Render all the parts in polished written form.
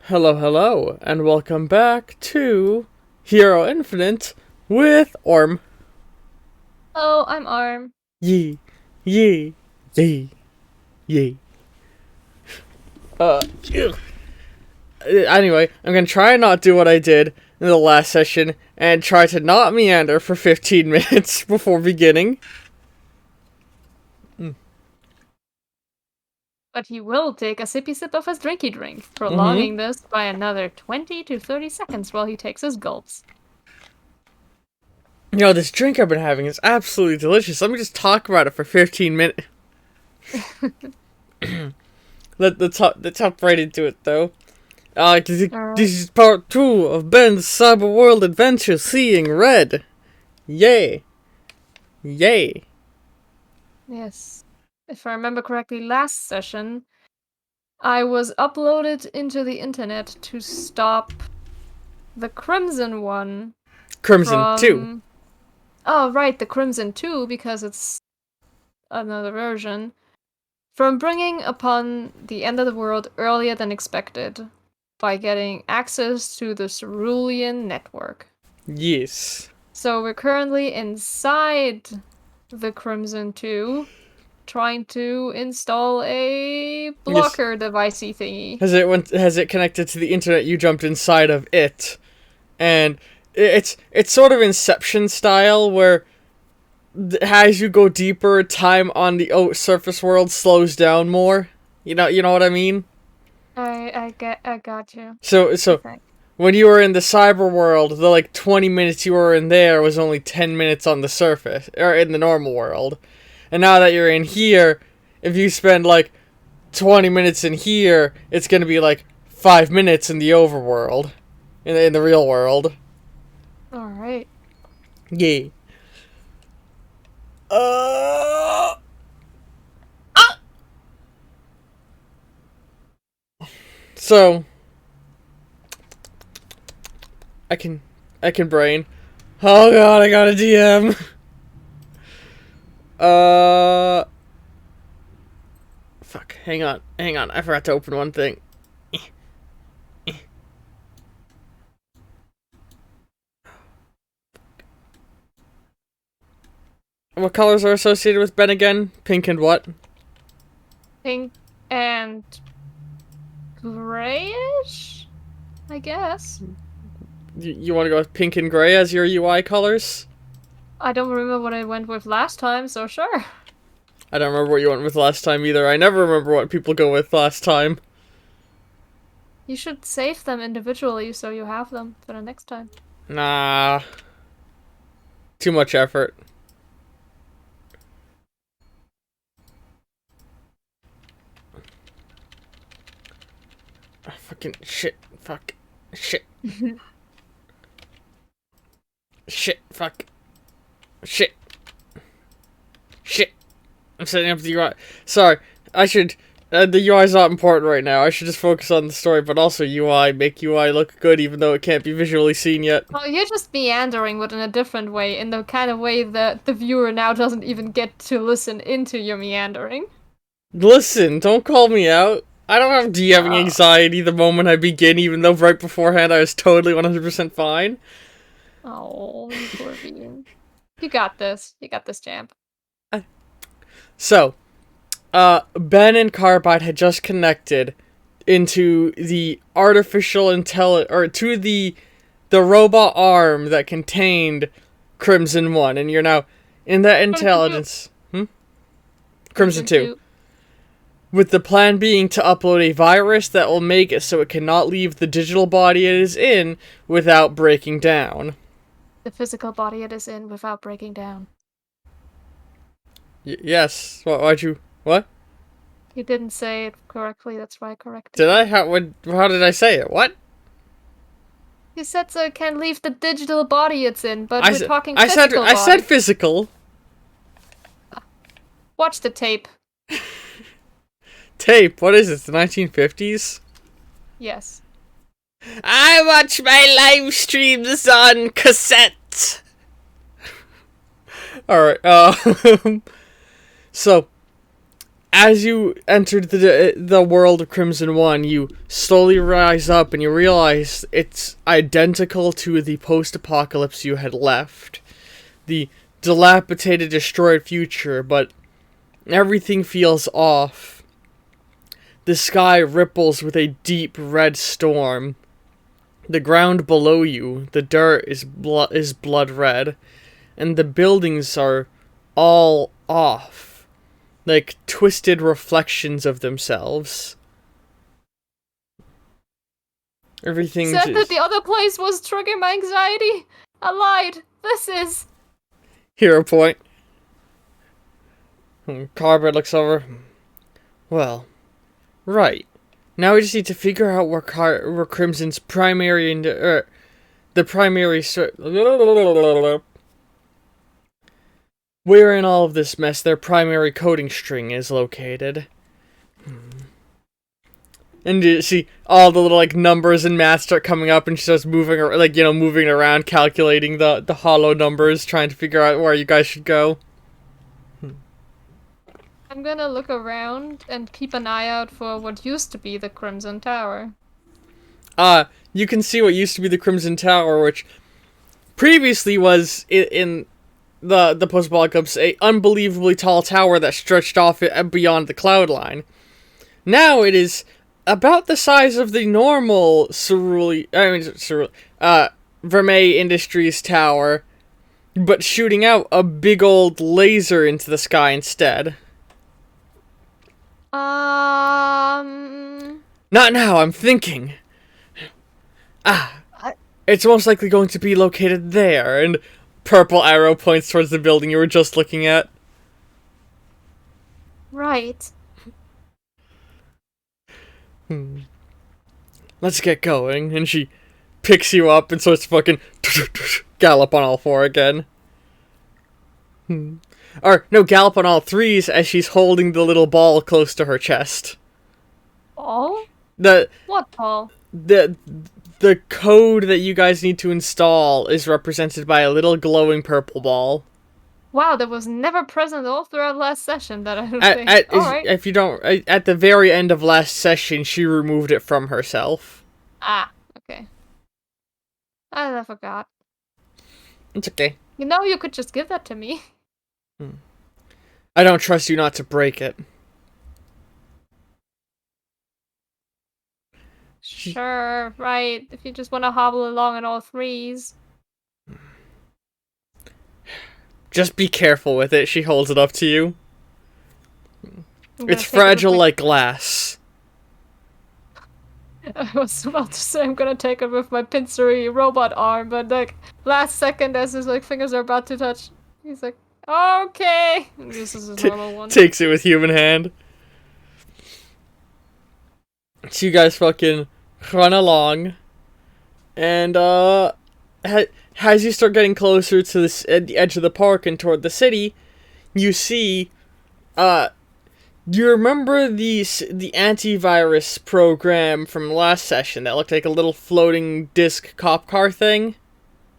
Hello, hello, and welcome back to Hero Infinite with Orm. Oh, I'm Arm. Yee, yee, yee, yee. Ew. Anyway, I'm gonna try and not do what I did in the last session and try to not meander for 15 minutes before beginning. But he will take a sippy sip of his drinky drink, Mm-hmm. prolonging this by another 20 to 30 seconds while he takes his gulps. You know, this drink I've been having is absolutely delicious. Let me just talk about it for 15 minutes. Let's hop right into it, though. This is part 2 of Ben's Cyber World Adventure Seeing Red. Yay. Yay. Yes. If I remember correctly, last session, I was uploaded into the internet to stop the Crimson one Crimson 2. from... Oh, right, the Crimson 2, because it's another version, from bringing upon the end of the world earlier than expected by getting access to the Cerulean network. Yes. So we're currently inside the Crimson 2, trying to install a Yes. blocker devicey thingy. Has it connected to the internet? You jumped inside of it. And it's sort of Inception style where as you go deeper, time on the surface world slows down more. You know what I mean? I got you. So when you were in the cyber world, the 20 minutes you were in there was only 10 minutes on the surface or in the normal world. And now that you're in here, if you spend 20 minutes in here, it's going to be 5 minutes in the overworld. In the real world. Alright. Yay. So I can brain. Oh god, I got a DM. Fuck. Hang on. I forgot to open one thing. What colors are associated with Ben again? Pink and what? Pink and grayish? I guess. You want to go with pink and gray as your UI colors? I don't remember what I went with last time, so sure. I don't remember what you went with last time either. I never remember what people go with last time. You should save them individually so you have them for the next time. Nah. Too much effort. Fucking shit. Fuck. Shit. Shit. Fuck. Shit. Shit. I'm setting up the UI. Sorry. I should... the UI's not important right now. I should just focus on the story, but also UI. Make UI look good even though it can't be visually seen yet. Oh, you're just meandering, but in a different way, in the kind of way that the viewer now doesn't even get to listen into your meandering. Listen, don't call me out. I don't have DMing anxiety the moment I begin, even though right beforehand I was totally 100% fine. Oh, poor bean. You got this. You got this, champ. So, Ben and Carbide had just connected into the artificial or to the robot arm that contained Crimson 1, and you're now in that intelligence. Crimson 2. With the plan being to upload a virus that will make it so it cannot leave the digital body it is in without breaking down. The physical body it is in without breaking down. Yes. Why'd you... What? You didn't say it correctly, that's why I corrected. Did I? How did I say it? What? You said so it can leave the digital body it's in, but we're talking I physical body. I said physical. Watch the tape. Tape? What is it? The 1950s? Yes. I watch my live streams on cassette. Alright, so, as you entered the world of Crimson One, you slowly rise up and you realize it's identical to the post-apocalypse you had left. The dilapidated, destroyed future, but everything feels off. The sky ripples with a deep red storm. The ground below you, the dirt is blood red, and the buildings are all off, like twisted reflections of themselves. Everything Said that the other place was triggering my anxiety. I lied. This is... Hero point. Carbide looks over. Well, right. Now we just need to figure out where Crimson's primary and the primary where in all of this mess their primary coding string is located. And you see all the little like numbers and math start coming up, and she starts moving, moving around, calculating the hollow numbers, trying to figure out where you guys should go. I'm gonna look around and keep an eye out for what used to be the Crimson Tower. You can see what used to be the Crimson Tower, which previously was in the post-apocalypse a unbelievably tall tower that stretched off beyond the cloud line. Now it is about the size of the normal Vermeil Industries tower, but shooting out a big old laser into the sky instead. Not now, I'm thinking. It's most likely going to be located there, and purple arrow points towards the building you were just looking at. Right. Let's get going. And she picks you up and starts fucking gallop on all four again. Or, no, gallop on all threes as she's holding the little ball close to her chest. Ball? What ball? The code that you guys need to install is represented by a little glowing purple ball. Wow, that was never present all throughout last session, that I don't think. Alright. If you don't, at the very end of last session, she removed it from herself. Ah, okay. I forgot. It's okay. You know, you could just give that to me. I don't trust you not to break it. Sure, right. If you just want to hobble along on all threes. Just be careful with it. She holds it up to you. It's fragile like glass. I was about to say I'm gonna take it with my pincery robot arm, but like last second as his like fingers are about to touch, he's like, okay. And this is his normal one. Takes it with human hand. So you guys fucking run along, and as you start getting closer to the edge of the park and toward the city, you see, do you remember the antivirus program from last session that looked like a little floating disc cop car thing?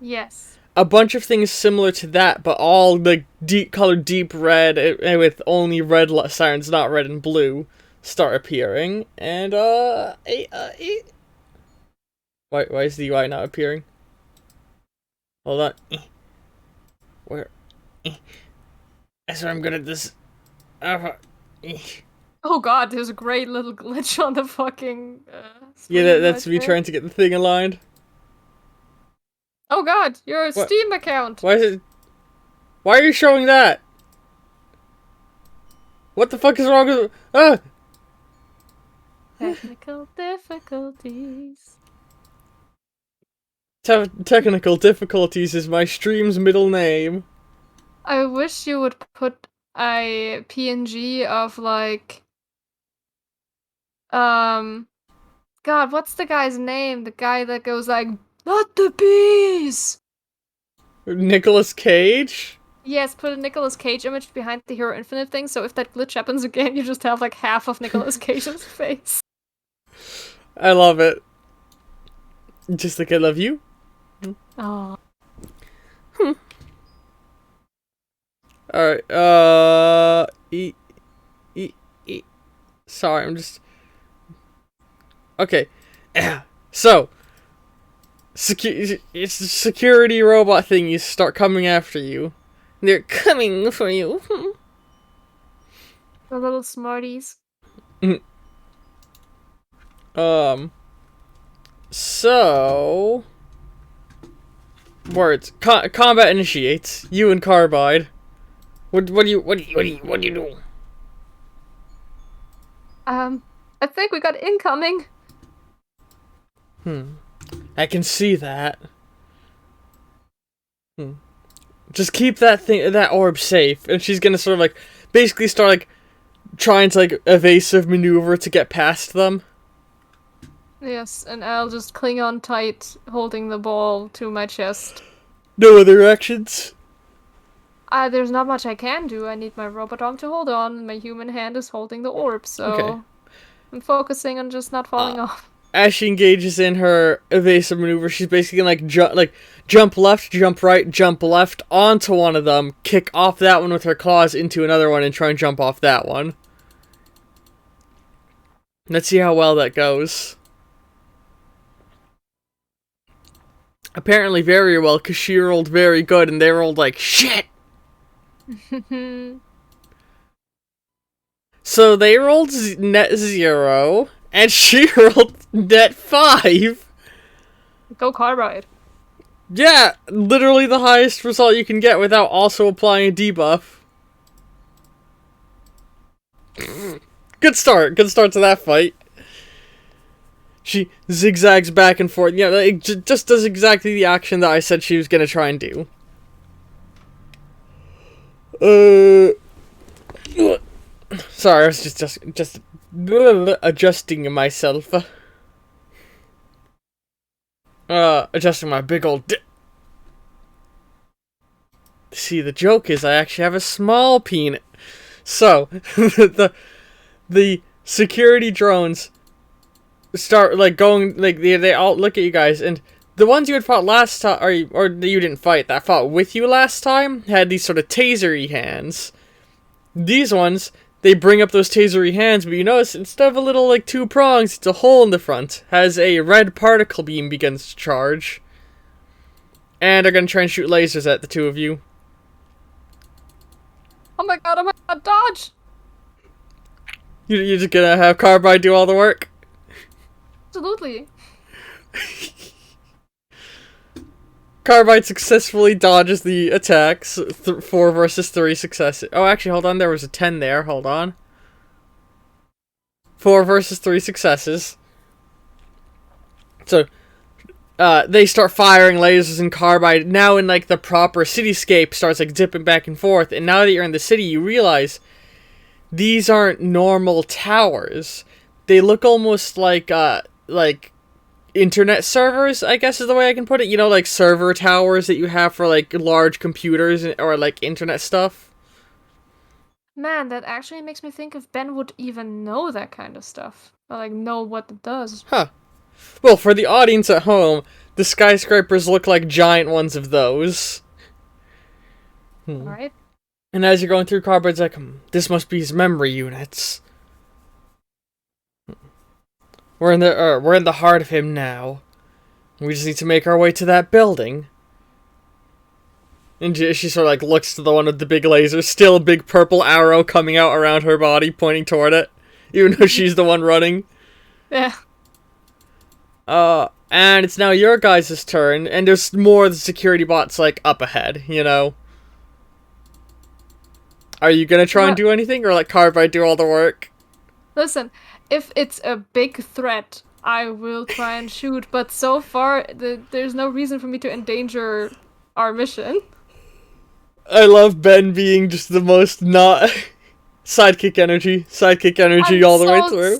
Yes. A bunch of things similar to that, but all the colored deep red, with only red sirens, not red and blue, start appearing, and why is the UI not appearing? Hold on. Where? That's where I'm good at this. Oh god, there's a great little glitch on the fucking yeah, that's me trying to get the thing aligned. Oh god, your Steam account! Why are you showing that? What the fuck is wrong with... Technical difficulties. Technical difficulties is my stream's middle name. I wish you would put a PNG of like... God, what's the guy's name? The guy that goes like, not the bees! Nicolas Cage? Yes, put a Nicolas Cage image behind the Hero Infinite thing, so if that glitch happens again, you just have like half of Nicolas Cage's face. I love it. Just like I love you. Oh. Alright, Sorry, I'm just... Okay. So, it's the security robot thingies start coming after you. They're coming for you. The little smarties. So... Words. Combat initiates. You and Carbide. What do you do? I think we got incoming. I can see that. Just keep that orb safe, and she's gonna sort of like, basically start like, trying to like evasive maneuver to get past them. Yes, and I'll just cling on tight, holding the ball to my chest. No other actions? There's not much I can do. I need my robot arm to hold on. My human hand is holding the orb, so Okay. I'm focusing on just not falling off. As she engages in her evasive maneuver, she's basically gonna like jump left, jump right, jump left onto one of them, kick off that one with her claws into another one, and try and jump off that one. Let's see how well that goes. Apparently very well, because she rolled very good, and they rolled like shit! So they rolled net 0, and she rolled net 5! Go Carbide. Yeah, literally the highest result you can get without also applying a debuff. Good start to that fight. She zigzags back and forth. Yeah, it just does exactly the action that I said she was gonna try and do. Sorry, I was just adjusting myself. Adjusting my big old See, the joke is I actually have a small penis. So, the security drones start like going like they all look at you guys, and the ones you had fought last time, or that you didn't fight, that fought with you last time, had these sort of tasery hands. These ones, they bring up those tasery hands, but you notice instead of a little like 2 prongs, it's a hole in the front. Has a red particle beam begins to charge, and they're gonna try and shoot lasers at the two of you. Oh my god, dodge! You're just gonna have Carbide do all the work? Absolutely. Carbide successfully dodges the attacks. 4 versus 3 successes. Oh, actually, hold on. There was a 10 there. Hold on. 4 versus 3 successes. So, they start firing lasers, and Carbide, now in like the proper cityscape, starts like zipping back and forth. And now that you're in the city, you realize these aren't normal towers. They look almost like internet servers, I guess is the way I can put it. You know, like server towers that you have for like large computers or like internet stuff. Man, that actually makes me think if Ben would even know that kind of stuff. Or like know what it does. Huh. Well, for the audience at home, the skyscrapers look like giant ones of those. Alright. And as you're going through, Carbide's like, this must be his memory units. We're in the heart of him now. We just need to make our way to that building. And she sort of like looks to the one with the big laser, still a big purple arrow coming out around her body, pointing toward it, even though she's the one running. Yeah. And it's now your guys' turn, and there's more of the security bots like up ahead, you know. Are you gonna try and do anything, or let Carbide do all the work? Listen, if it's a big threat, I will try and shoot, but so far, there's no reason for me to endanger our mission. I love Ben being just the most not... sidekick energy all the way through.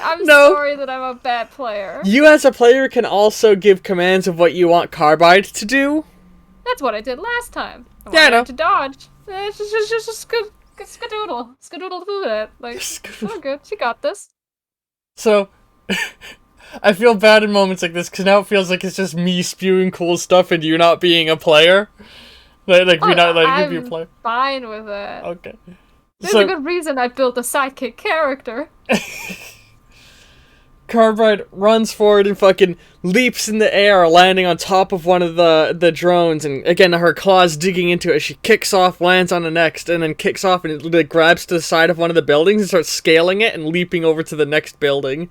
I'm sorry that I'm a bad player. You as a player can also give commands of what you want Carbide to do. That's what I did last time. I know. To dodge. It's just skadoodle. Skadoodle do that. Like, oh good, she got this. So, I feel bad in moments like this, because now it feels like it's just me spewing cool stuff and you not being a player. Like you're not letting me be a player. I'm fine with it. Okay. There's a good reason I built a sidekick character. Carbide runs forward and fucking leaps in the air, landing on top of one of the drones, and again her claws digging into it. She kicks off, lands on the next, and then kicks off and it grabs to the side of one of the buildings and starts scaling it and leaping over to the next building.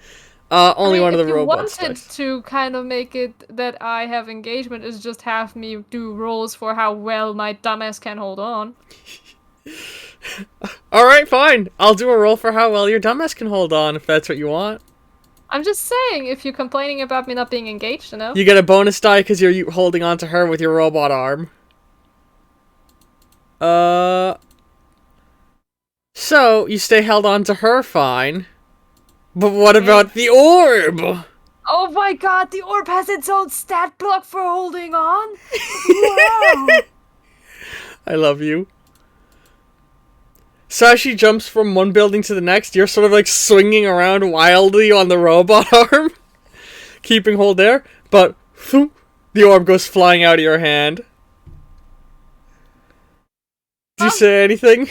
Only one of the robots. If you wanted to kind of make it that I have engagement, is just have me do rolls for how well my dumbass can hold on. Alright, fine. I'll do a roll for how well your dumbass can hold on, if that's what you want. I'm just saying, if you're complaining about me not being engaged, you know? You get a bonus die because you're holding on to her with your robot arm. So, you stay held on to her fine. But what about the orb? Oh my god, the orb has its own stat block for holding on? Wow! I love you. So as she jumps from one building to the next, you're sort of like swinging around wildly on the robot arm. Keeping hold there, but whoop, the orb goes flying out of your hand. Do you say anything?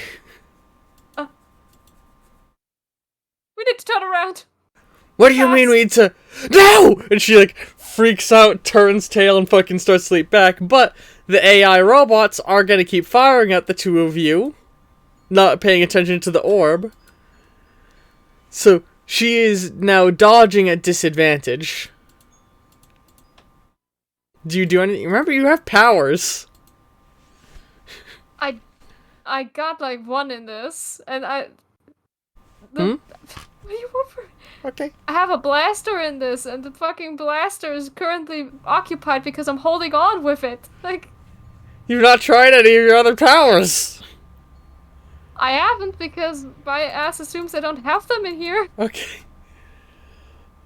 We need to turn around. What do you mean we need to... No! And she like freaks out, turns tail, and fucking starts to leap back. But the AI robots are gonna keep firing at the two of you. Not paying attention to the orb. So, she is now dodging at disadvantage. Do you do anything? Remember, you have powers. I got like one in this, and What do you want for? Okay. I have a blaster in this, and the fucking blaster is currently occupied because I'm holding on with it. Like... You've not tried any of your other powers. I haven't, because my ass assumes I don't have them in here. Okay.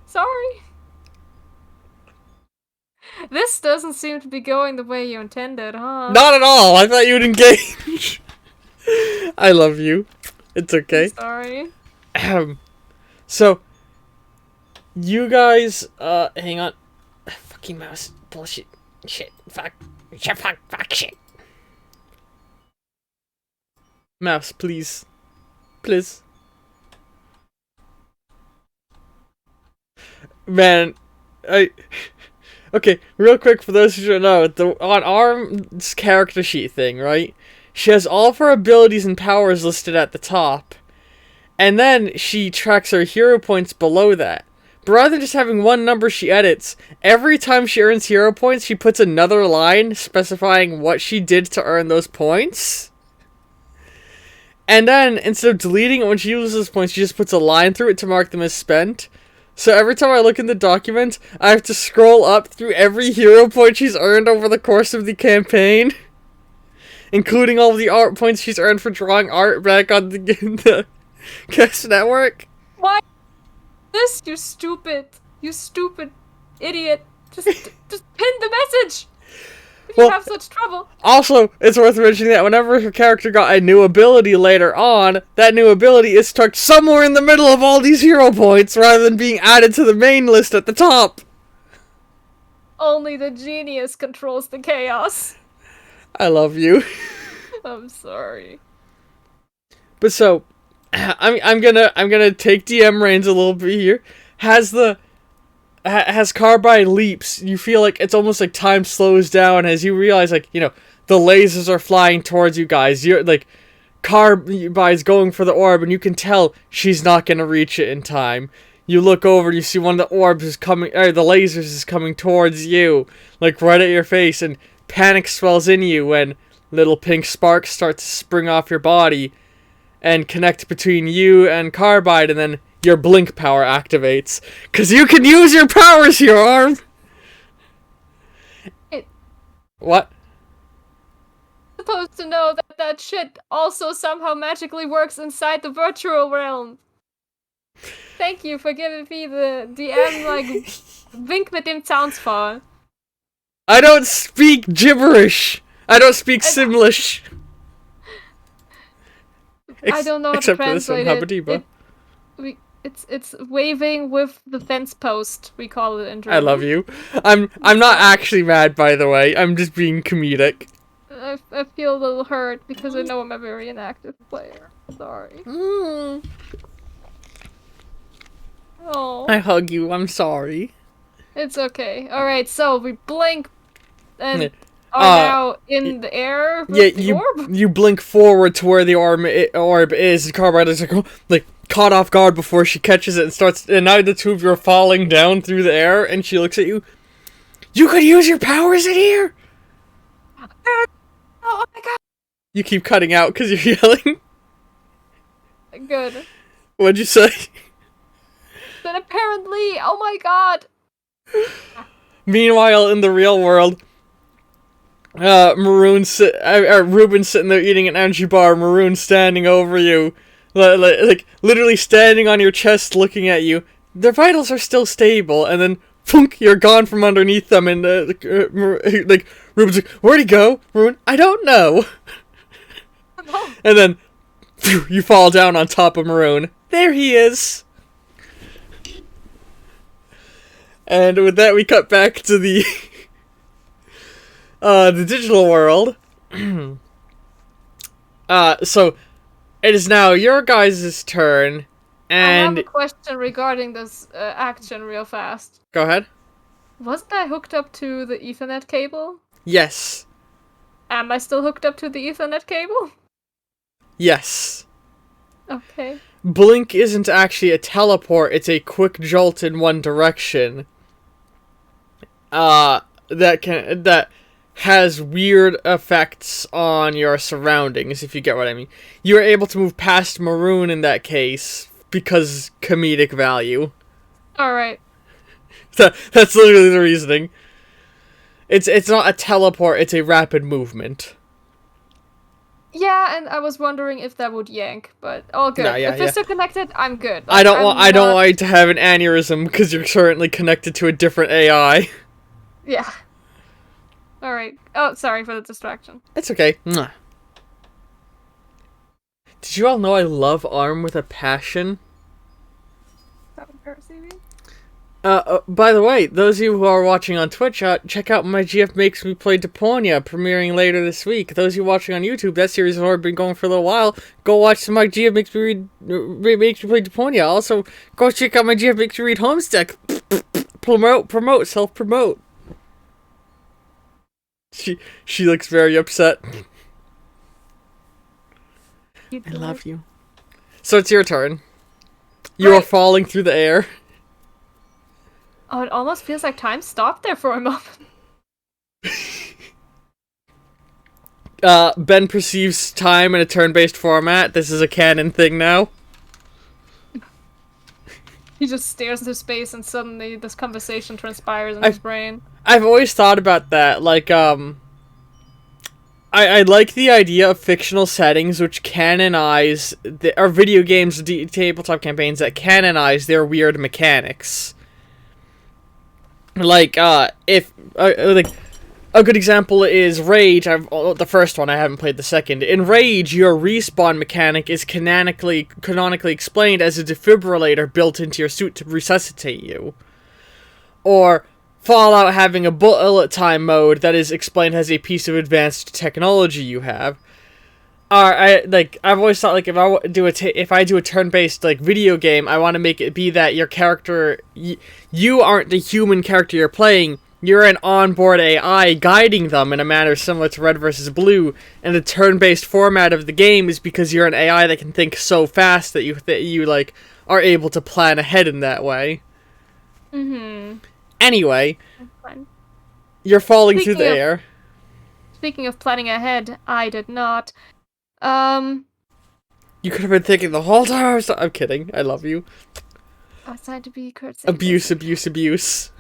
Sorry. This doesn't seem to be going the way you intended, huh? Not at all. I thought you would engage. I love you. It's okay. I'm sorry. So, you guys, hang on. Fucking mouse. Bullshit. Shit. Fuck. Shit. Fuck. Shit. Mouse, please. Please. Man, okay, real quick for those who don't know, on Arm's character sheet thing, right? She has all of her abilities and powers listed at the top. And then she tracks her hero points below that. But rather than just having one number she edits, every time she earns hero points, she puts another line specifying what she did to earn those points. And then, instead of deleting it when she uses points, she just puts a line through it to mark them as spent. So every time I look in the document, I have to scroll up through every hero point she's earned over the course of the campaign. Including all of the art points she's earned for drawing art back on the Guest Network. Why this, you stupid idiot. Just pin the message! If you have such trouble. Also, it's worth mentioning that whenever her character got a new ability later on, that new ability is tucked somewhere in the middle of all these hero points rather than being added to the main list at the top. Only the genius controls the chaos. I love you. I'm sorry. But so, I'm gonna take DM reins a little bit here. As Carbide leaps, you feel like it's almost like time slows down as you realize, like, you know, the lasers are flying towards you guys. You're like, Carbide's going for the orb, and you can tell she's not gonna reach it in time. You look over and you see one of the orbs is coming, or the lasers is coming towards you, like right at your face, and panic swells in you when little pink sparks start to spring off your body and connect between you and Carbide, and then your blink power activates. 'Cause you can use your powers here, Arm! What? Supposed to know that shit also somehow magically works inside the virtual realm. Thank you for giving me the DM, like, wink mit dem Zaunspfahl. I don't speak gibberish! I don't speak Simlish! I don't know how to translate it. It's waving with the fence post, we call it in German. I love you. I'm not actually mad, by the way. I'm just being comedic. I feel a little hurt because I know I'm a very inactive player. Sorry. Mm. Oh. I hug you. I'm sorry. It's okay. Alright, so we blink and are Uh, now in the air Yeah, with the orb? you blink forward to where the orb is. The Carbide is like, caught off guard before she catches it and starts. And now the two of you are falling down through the air, and she looks at you. You could use your powers in here. Oh my god! You keep cutting out because you're yelling. Good. What'd you say? Then apparently, oh my god! Meanwhile, in the real world, Ruben's sitting there eating an energy bar. Maroon standing over you, like literally standing on your chest, looking at you. Their vitals are still stable, and then punk, you're gone from underneath them. And like Ruben's like, "Where'd he go, Maroon? I don't know." Oh. And then phew, you fall down on top of Maroon. There he is. And with that, we cut back to the the digital world. So it is now your guys' turn, and I have a question regarding this action real fast. go ahead. Wasn't I hooked up to the Ethernet cable? Yes. Am I still hooked up to the Ethernet cable? Yes. Okay. Blink isn't actually a teleport, it's a quick jolt in one direction. That has weird effects on your surroundings, if you get what I mean. You are able to move past Maroon in that case, because comedic value. Alright. That's literally the reasoning. It's not a teleport, it's a rapid movement. Yeah, and I was wondering if that would yank, but all good. Yeah, if we're still connected, I'm good. I don't want you to have an aneurysm because you're currently connected to a different AI. Yeah. Alright. Oh, sorry for the distraction. It's okay. Mwah. Did you all know I love Arm with a passion? By the way, those of you who are watching on Twitch, check out My GF Makes Me Play Deponia, premiering later this week. Those of you watching on YouTube, that series has already been going for a little while. Go watch some My GF Makes Me Play Deponia. Also, go check out My GF Makes Me Read Homestuck. Promote, self-promote. She looks very upset. I love you. So it's your turn. You are falling through the air. Oh, it almost feels like time stopped there for a moment. Ben perceives time in a turn-based format. This is a canon thing now. He just stares into space and suddenly this conversation transpires in his brain. I've always thought about that. Like, I like the idea of fictional settings which canonize, or video games, tabletop campaigns that canonize their weird mechanics. Like, if, like, a good example is Rage. The first one, I haven't played the second. In Rage, your respawn mechanic is canonically explained as a defibrillator built into your suit to resuscitate you. Or Fallout having a bullet time mode that is explained as a piece of advanced technology you have. I've always thought, like, if I do a turn-based, like, video game, I want to make it be that your character, you aren't the human character you're playing, you're an onboard AI guiding them in a manner similar to Red vs. Blue, and the turn-based format of the game is because you're an AI that can think so fast that you like, are able to plan ahead in that way. Mm-hmm. Anyway, you're falling through the air. Speaking of planning ahead, I did not. You could have been thinking the whole time. I'm kidding. I love you. I was trying to be courteous. Abuse.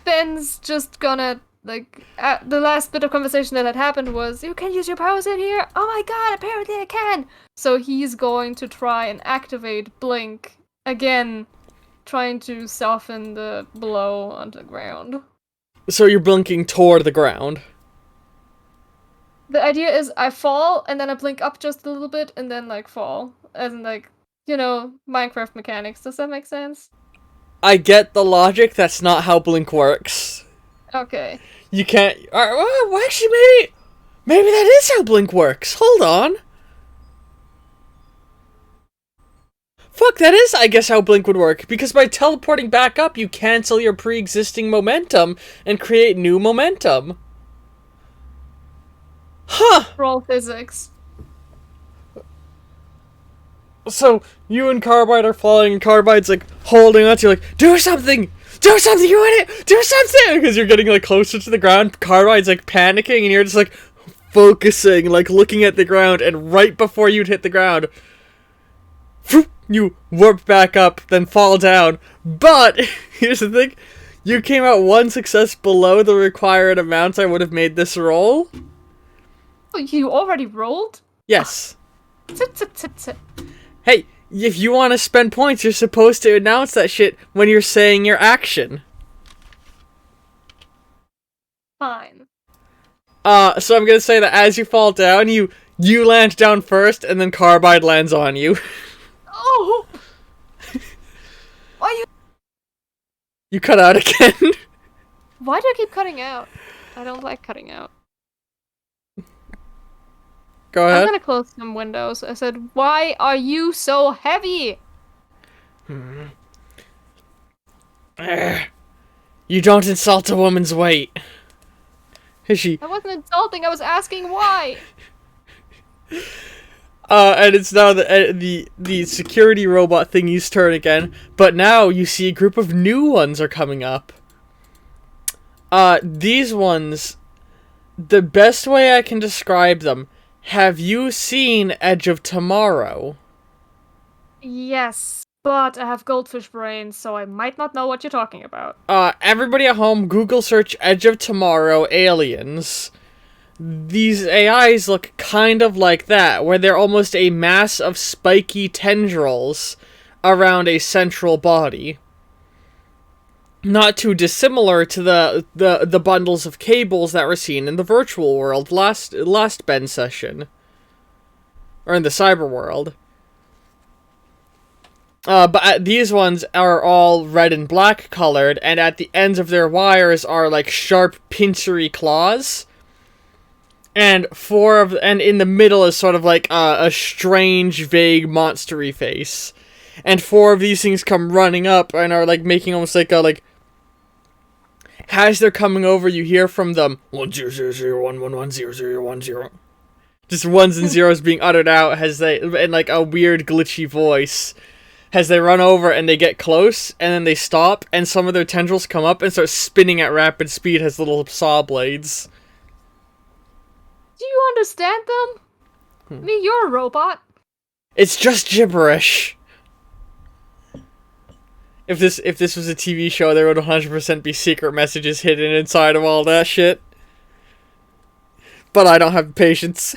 Ben's just gonna, like, the last bit of conversation that had happened was, you can use your powers in here? Oh my god, apparently I can! So he's going to try and activate Blink again, trying to soften the blow onto the ground. So you're blinking toward the ground. The idea is I fall, and then I blink up just a little bit, and then, like, fall. As in, like, you know, Minecraft mechanics. Does that make sense? I get the logic, that's not how Blink works. Okay. You can't... well, actually, maybe that is how Blink works. Hold on. Fuck, that is, I guess, how Blink would work. Because by teleporting back up, you cancel your pre-existing momentum and create new momentum. Huh. Roll physics. So, you and Carbide are falling, and Carbide's, like, holding on to you, like, do something! Do something, you idiot! Do something! Because you're getting, like, closer to the ground. Carbide's, like, panicking, and you're just, like, focusing, like, looking at the ground, and right before you'd hit the ground, you warp back up, then fall down. But, here's the thing, you came out one success below the required amount I would have made this roll. Oh, you already rolled? Yes. Tip. Hey, if you want to spend points, you're supposed to announce that shit when you're saying your action. Fine. So I'm gonna say that as you fall down, you land down first, and then Carbide lands on you. Oh! Why you... You cut out again. Why do I keep cutting out? I don't like cutting out. Go ahead. I'm gonna close some windows. I said, why are you so heavy? You don't insult a woman's weight. Is she? I wasn't insulting, I was asking why. And it's now the security robot thingy's turn again, but now you see a group of new ones are coming up. These ones, the best way I can describe them, have you seen Edge of Tomorrow? Yes, but I have goldfish brain, so I might not know what you're talking about. Everybody at home, Google search Edge of Tomorrow aliens. These AIs look kind of like that, where they're almost a mass of spiky tendrils around a central body. Not too dissimilar to the bundles of cables that were seen in the virtual world last Ben session. Or in the cyber world. But these ones are all red and black colored, and at the ends of their wires are like sharp pincery claws. And in the middle is sort of like a strange, vague, monstery face. And 4 of these things come running up and are like making almost like a as they're coming over, you hear from them 10001110010. Just ones and zeros being uttered out as they in like a weird glitchy voice. As they run over and they get close, and then they stop, and some of their tendrils come up and start spinning at rapid speed as little saw blades. Do you understand them? I mean, you're a robot. It's just gibberish. If this was a TV show, there would 100% be secret messages hidden inside of all that shit. But I don't have the patience.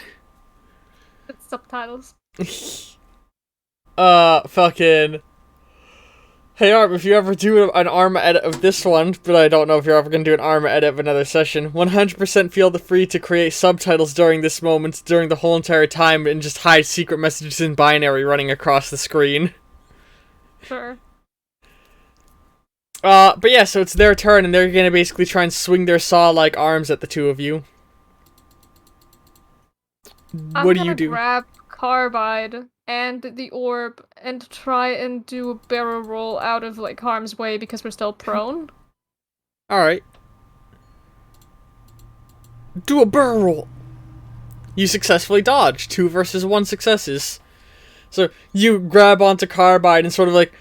It's subtitles. Fucking... Hey, Arm, if you ever do an Arma edit of this one, but I don't know if you're ever going to do an Arma edit of another session, 100% feel free to create subtitles during this moment, during the whole entire time, and just hide secret messages in binary running across the screen. Sure. But yeah, so it's their turn, and they're going to basically try and swing their saw-like arms at the two of you. What do you do? I'm gonna grab Carbide and the orb and try and do a barrel roll out of like harm's way because we're still prone. Alright. Do a barrel roll. You successfully dodge. 2 versus 1 successes. So you grab onto Carbide and sort of like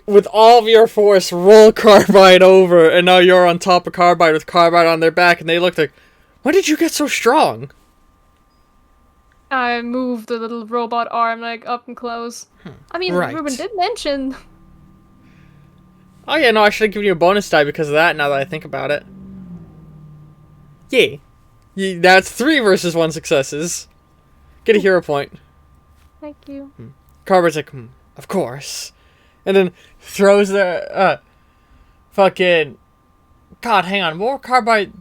with all of your force roll Carbide over, and now you're on top of Carbide with Carbide on their back, and they look like, when did you get so strong? I moved the little robot arm like up and close. I mean, right. Ruben did mention. Oh yeah, no, I should have given you a bonus die because of that. Now that I think about it. Yeah, that's 3 versus 1 successes. Get a hero point. Thank you. Carbide's like, of course, and then throws their fucking. God, hang on. What were Carbide?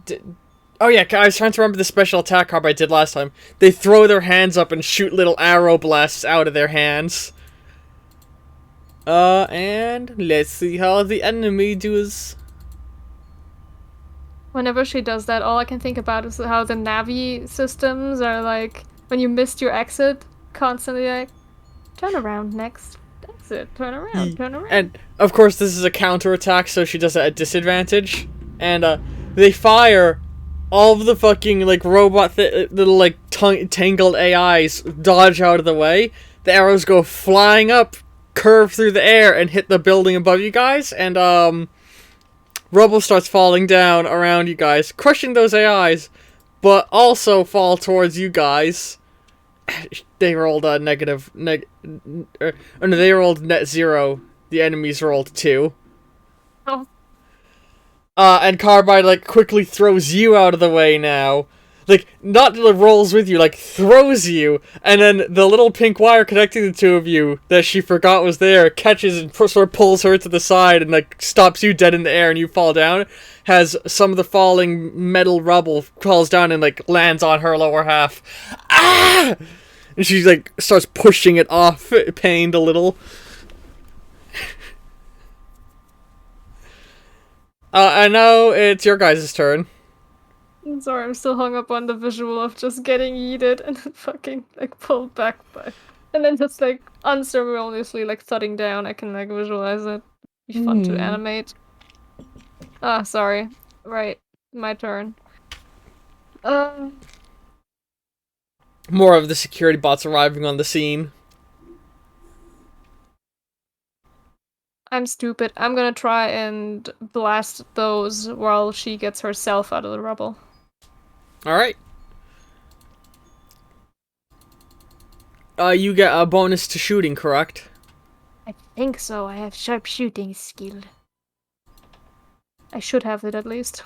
Oh yeah, I was trying to remember the special attack Carbide did last time. They throw their hands up and shoot little arrow blasts out of their hands. And let's see how the enemy does. Whenever she does that, all I can think about is how the Navi systems are like, when you missed your exit, constantly like, turn around next. That's it. Turn around, turn around. And, of course, this is a counterattack, so she does it at disadvantage. And, they fire. All of the fucking, like, robot little, like, tangled AIs dodge out of the way. The arrows go flying up, curve through the air, and hit the building above you guys. And, rubble starts falling down around you guys, crushing those AIs, but also fall towards you guys. They rolled a they rolled net 0. The enemies rolled 2. Oh. And Carbide, like, quickly throws you out of the way now. Like, not rolls with you, like, throws you. And then the little pink wire connecting the two of you that she forgot was there catches and sort of pulls her to the side and, like, stops you dead in the air and you fall down. Has some of the falling metal rubble falls down and, like, lands on her lower half. Ah! And she, like, starts pushing it off, pained a little. And now it's your guys' turn. I'm sorry, I'm still hung up on the visual of just getting yeeted and then fucking, like, pulled back by... And then just, like, unceremoniously, like, thudding down. I can, like, visualize it. Be fun to animate. Ah, sorry. Right. My turn. More of the security bots arriving on the scene. I'm stupid. I'm gonna try and blast those while she gets herself out of the rubble. Alright. You get a bonus to shooting, correct? I think so. I have sharp shooting skill. I should have it at least.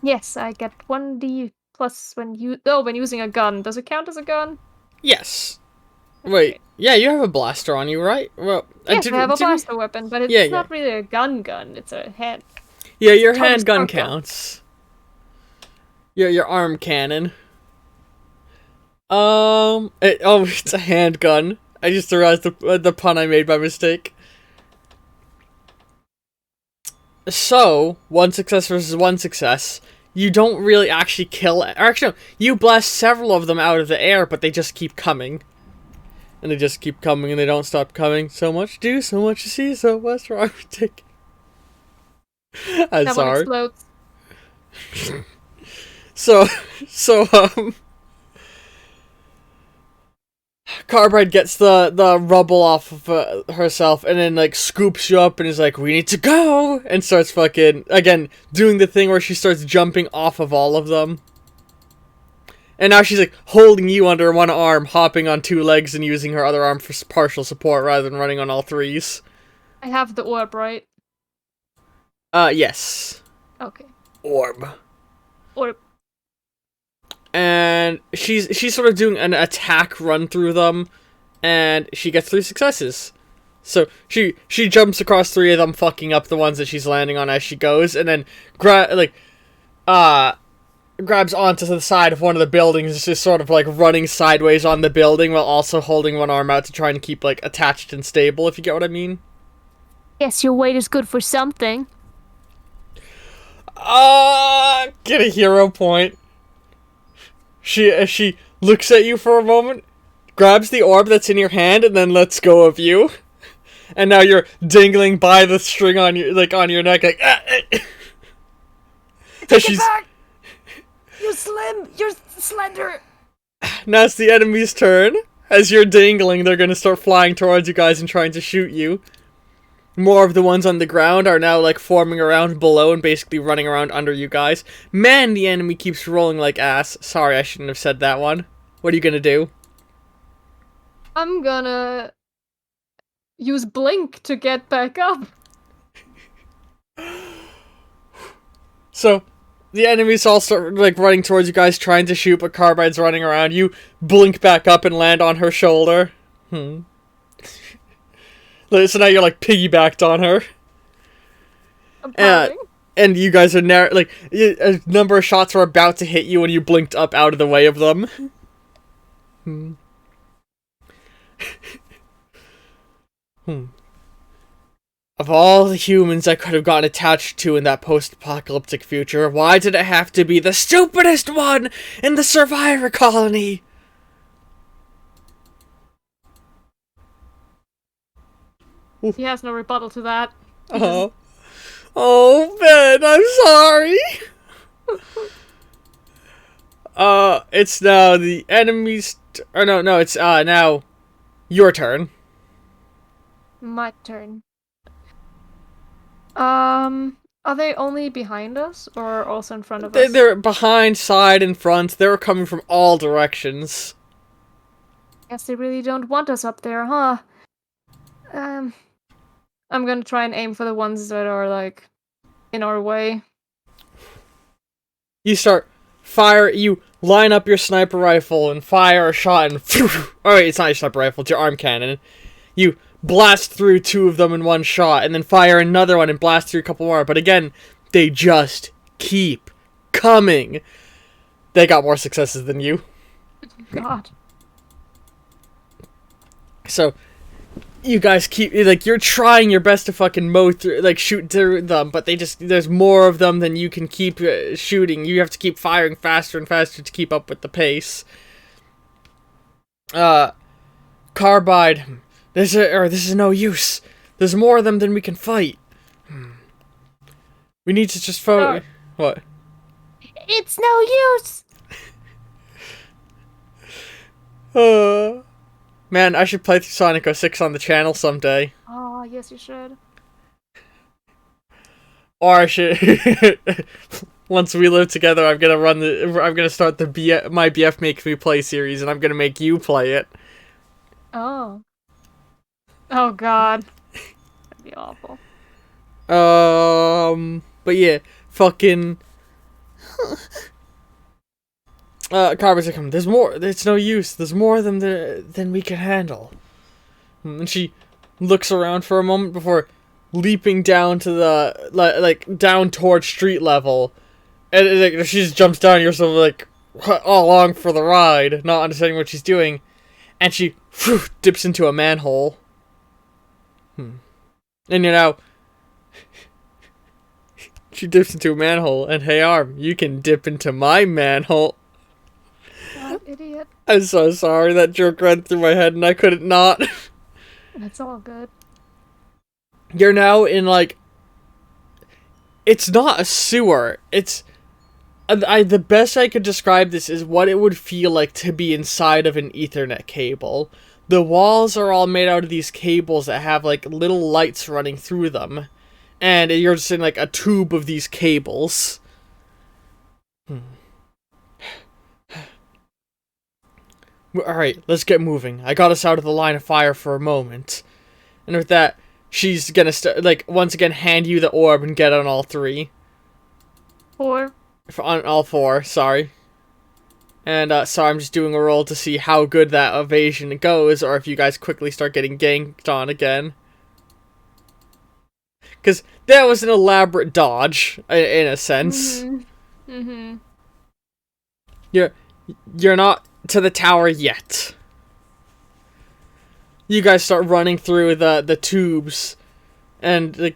Yes, I get 1d plus when using a gun. Does it count as a gun? Yes. Wait, yeah, you have a blaster on you, right? Well, yes, I have a blaster weapon, but it's not really a gun. It's a hand. Yeah, your handgun counts. Your arm cannon. It's a handgun. I just realized the pun I made by mistake. So, 1 success versus 1 success. You don't really actually kill... Or actually, no, you blast several of them out of the air, but they just keep coming. And they just keep coming, and they don't stop coming. So much to do, so much to see, so what's wrong with Dick? That's hard. Explodes. So, Carbide gets the rubble off of herself and then, like, scoops you up and is like, we need to go! And starts fucking, again, doing the thing where she starts jumping off of all of them. And now she's, like, holding you under one arm, hopping on 2 legs and using her other arm for partial support rather than running on all 3s. I have the orb, right? Yes. Okay. Orb. Orb. And she's sort of doing an attack run through them, and she gets 3 successes. So she jumps across 3 of them, fucking up the ones that she's landing on as she goes, and then grabs onto the side of one of the buildings, just sort of like running sideways on the building while also holding one arm out to try and keep like attached and stable, if you get what I mean. Yes, your weight is good for something. Get a hero point. She looks at you for a moment, grabs the orb that's in your hand, and then lets go of you. And now you're dangling by the string on your neck, like. Take it back! You're slim. You're slender. Now it's the enemy's turn. As you're dangling, they're gonna start flying towards you guys and trying to shoot you. More of the ones on the ground are now, like, forming around below and basically running around under you guys. Man, the enemy keeps rolling like ass. Sorry, I shouldn't have said that one. What are you gonna do? I'm gonna use Blink to get back up. So, the enemies all start, like, running towards you guys, trying to shoot, but Carbide's running around. You blink back up and land on her shoulder. So now you're, like, piggybacked on her. And you guys are a number of shots were about to hit you when you blinked up out of the way of them. Of all the humans I could have gotten attached to in that post-apocalyptic future, why did it have to be the stupidest one in the survivor colony? He has no rebuttal to that. Oh. Oh, Ben, I'm sorry. It's now the enemy's... Or no, it's, now your turn. My turn. Are they only behind us or also in front of us? They're behind, side, and front. They're coming from all directions. Guess they really don't want us up there, huh? I'm gonna try and aim for the ones that are, like, in our way. You start fire. You line up your sniper rifle and fire a shot, and alright, it's not your sniper rifle, it's your arm cannon. You blast through 2 of them in one shot, and then fire another one and blast through a couple more. But again, they just keep coming. They got more successes than you. God. So you guys keep, like, you're trying your best to fucking mow through, like, shoot through them, but there's more of them than you can keep shooting. You have to keep firing faster and faster to keep up with the pace. Carbide, this is no use. There's more of them than we can fight. We need to just focus. What? It's no use! Man, I should play through Sonic 06 on the channel someday. Oh, yes you should. Or I should... Once we live together, I'm gonna start the My BF Makes Me Play series, and I'm gonna make you play it. Oh. Oh god. That'd be awful. But yeah, fucking... Carver's like, there's more, it's no use, there's more of them than we can handle. And she looks around for a moment before leaping down to the, like, down towards street level. And, like, she just jumps down, you're sort of, like, all along for the ride, not understanding what she's doing. And she, dips into a manhole. And, you know, she dips into a manhole, and hey, Arm, you can dip into my manhole. God, idiot. I'm so sorry, that joke ran through my head and I couldn't not. That's all good. You're now in, like... It's not a sewer. It's... the best I could describe this is what it would feel like to be inside of an Ethernet cable. The walls are all made out of these cables that have, like, little lights running through them. And you're just in, like, a tube of these cables. Alright, let's get moving. I got us out of the line of fire for a moment. And with that, she's gonna once again hand you the orb and get on all 3. 4. On all 4, sorry. And, so I'm just doing a roll to see how good that evasion goes, or if you guys quickly start getting ganked on again. Because that was an elaborate dodge, in a sense. Mm-hmm. You're not to the tower yet. You guys start running through the tubes, and, like,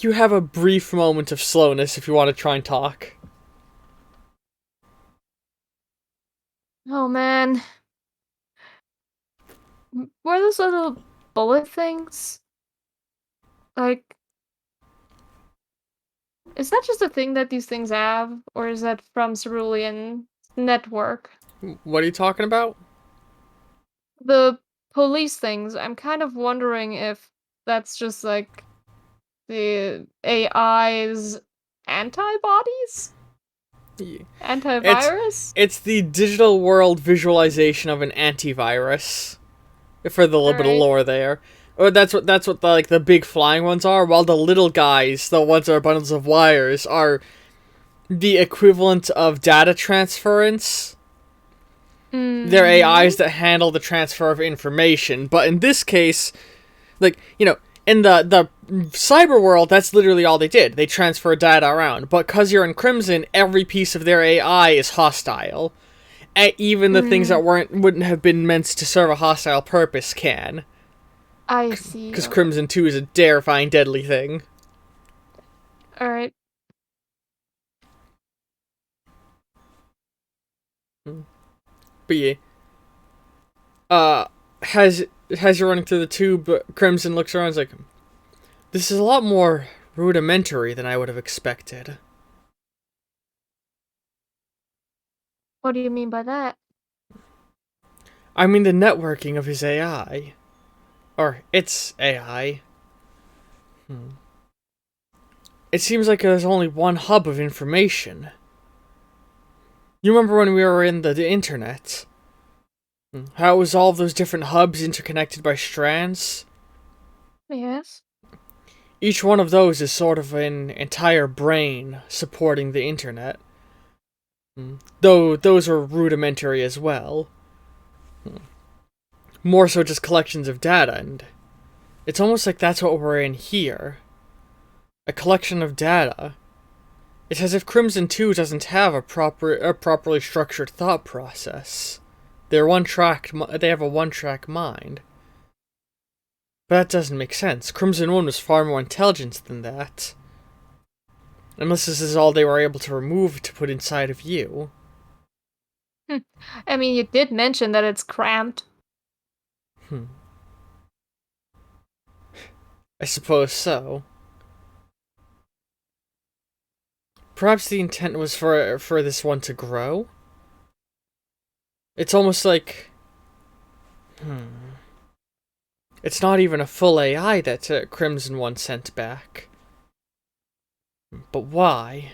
you have a brief moment of slowness if you want to try and talk. Oh man. Were those little bullet things? Like, is that just a thing that these things have? Or is that from Cerulean Network? What are you talking about? The police things, I'm kind of wondering if that's just, like, the AI's antibodies? Yeah. Antivirus? It's the digital world visualization of an antivirus. For the little bit of lore there. Or that's what the big flying ones are, while the little guys, the ones that are bundles of wires, are the equivalent of data transference. They're AIs that handle the transfer of information, but in this case, like, you know, in the cyber world, that's literally all they did. They transfer data around. But because you're in Crimson, every piece of their AI is hostile. And even the things that wouldn't have been meant to serve a hostile purpose can. I see. Because Crimson 2 is a terrifying, deadly thing. Alright. But yeah. As you're running through the tube, Crimson looks around and is like, This is a lot more rudimentary than I would have expected. What do you mean by that? I mean the networking of his AI. Or its AI. It seems like there's only one hub of information. You remember when we were in the internet? How it was all those different hubs interconnected by strands? Yes. Each one of those is sort of an entire brain supporting the internet. Though those are rudimentary as well. More so just collections of data, and it's almost like that's what we're in here. A collection of data. It's as if Crimson 2 doesn't have a properly structured thought process. They have a one-track mind. But that doesn't make sense. Crimson 1 was far more intelligent than that. Unless this is all they were able to remove to put inside of you. I mean, you did mention that it's cramped. I suppose so. Perhaps the intent was for this one to grow? It's almost like... It's not even a full AI that Crimson 1 sent back. But why?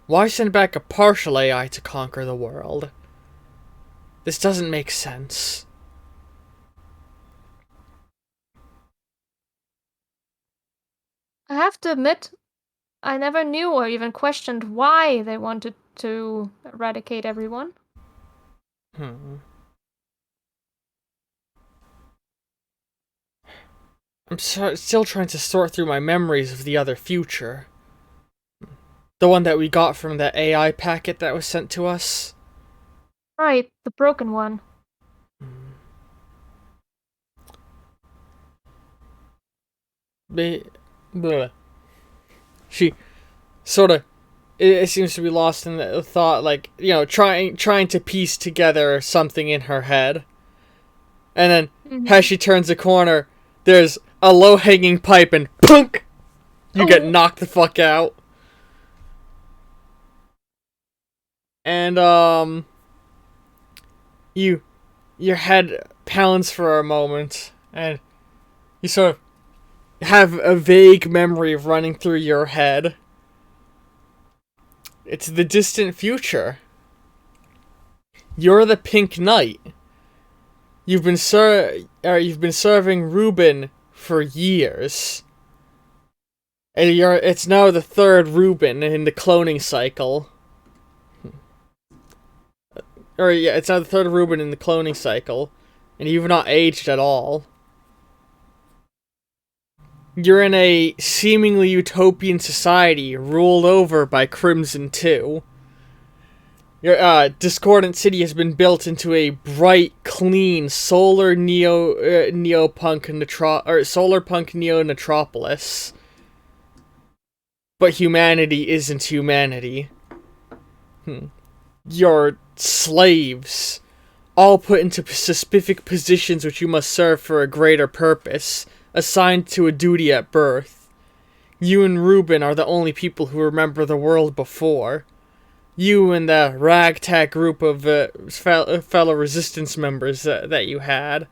Why send back a partial AI to conquer the world? This doesn't make sense. I have to admit, I never knew or even questioned why they wanted to eradicate everyone. I'm still trying to sort through my memories of the other future. The one that we got from that AI packet that was sent to us. Right, the broken one. She sort of... It seems to be lost in the thought, like, trying to piece together something in her head. And then, as she turns the corner, there's a low-hanging pipe and punk! You get knocked the fuck out. And, your head pounds for a moment, and you sort of have a vague memory of running through your head. It's the distant future. You're the Pink Knight. You've been serving Ruben for years. And it's now the third Ruben in the cloning cycle. It's now the third Ruben in the cloning cycle. And you've not aged at all. You're in a seemingly utopian society ruled over by Crimson 2. Your Discordant City has been built into a bright, clean, solar neopunk neo-metropolis. But humanity isn't humanity. You're slaves, all put into specific positions which you must serve for a greater purpose, assigned to a duty at birth. You and Ruben are the only people who remember the world before. You and the ragtag group of fellow resistance members that you had.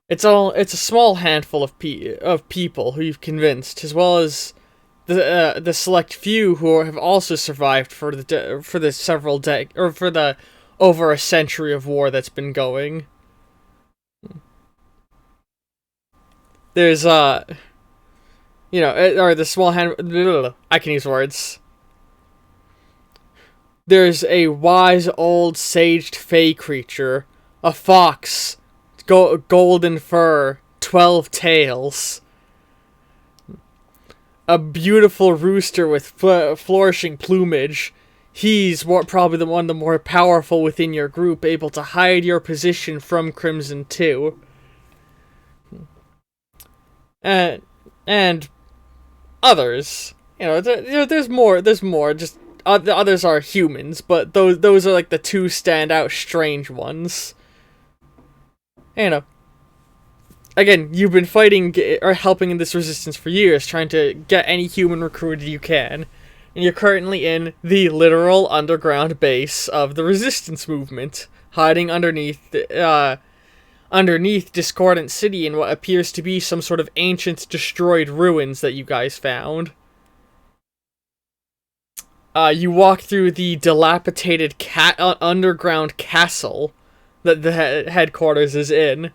It's a small handful of people who you've convinced, as well as the select few who have also survived for the over a century of war that's been going. There's or the small hand. I can use words. There's a wise old saged fey creature, a fox, golden fur, 12 tails. A beautiful rooster with flourishing plumage. He's probably one of the more powerful within your group, able to hide your position from Crimson 2. And others. There's more. Just the others are humans, but those are like the two standout strange ones. again, you've been fighting or helping in this resistance for years, trying to get any human recruited you can, and you're currently in the literal underground base of the resistance movement, hiding underneath Discordant City in what appears to be some sort of ancient destroyed ruins that you guys found. You walk through the dilapidated underground castle that the headquarters is in.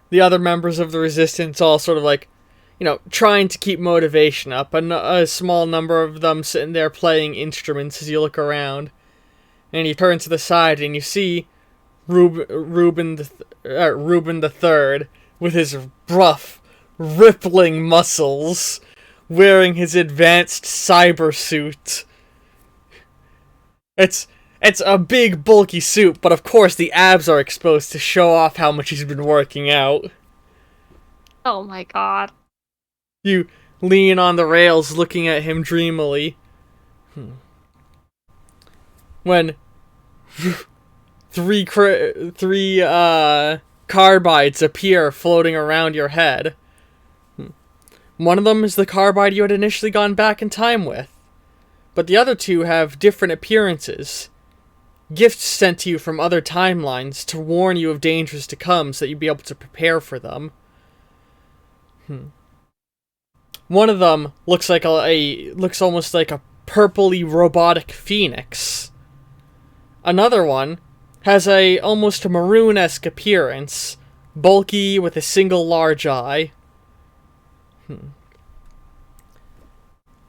The other members of the resistance all sort of like, trying to keep motivation up. A small number of them sitting there playing instruments as you look around. And you turn to the side and you see Reuben the Third with his rough, rippling muscles, wearing his advanced cyber suit. It's a big, bulky suit, but of course the abs are exposed to show off how much he's been working out. Oh my god. You lean on the rails, looking at him dreamily. When three carbides appear floating around your head. One of them is the carbide you had initially gone back in time with, but the other two have different appearances. Gifts sent to you from other timelines to warn you of dangers to come so that you'd be able to prepare for them. One of them looks like looks almost like a purpley robotic phoenix. Another one has a almost maroon-esque appearance, bulky with a single large eye.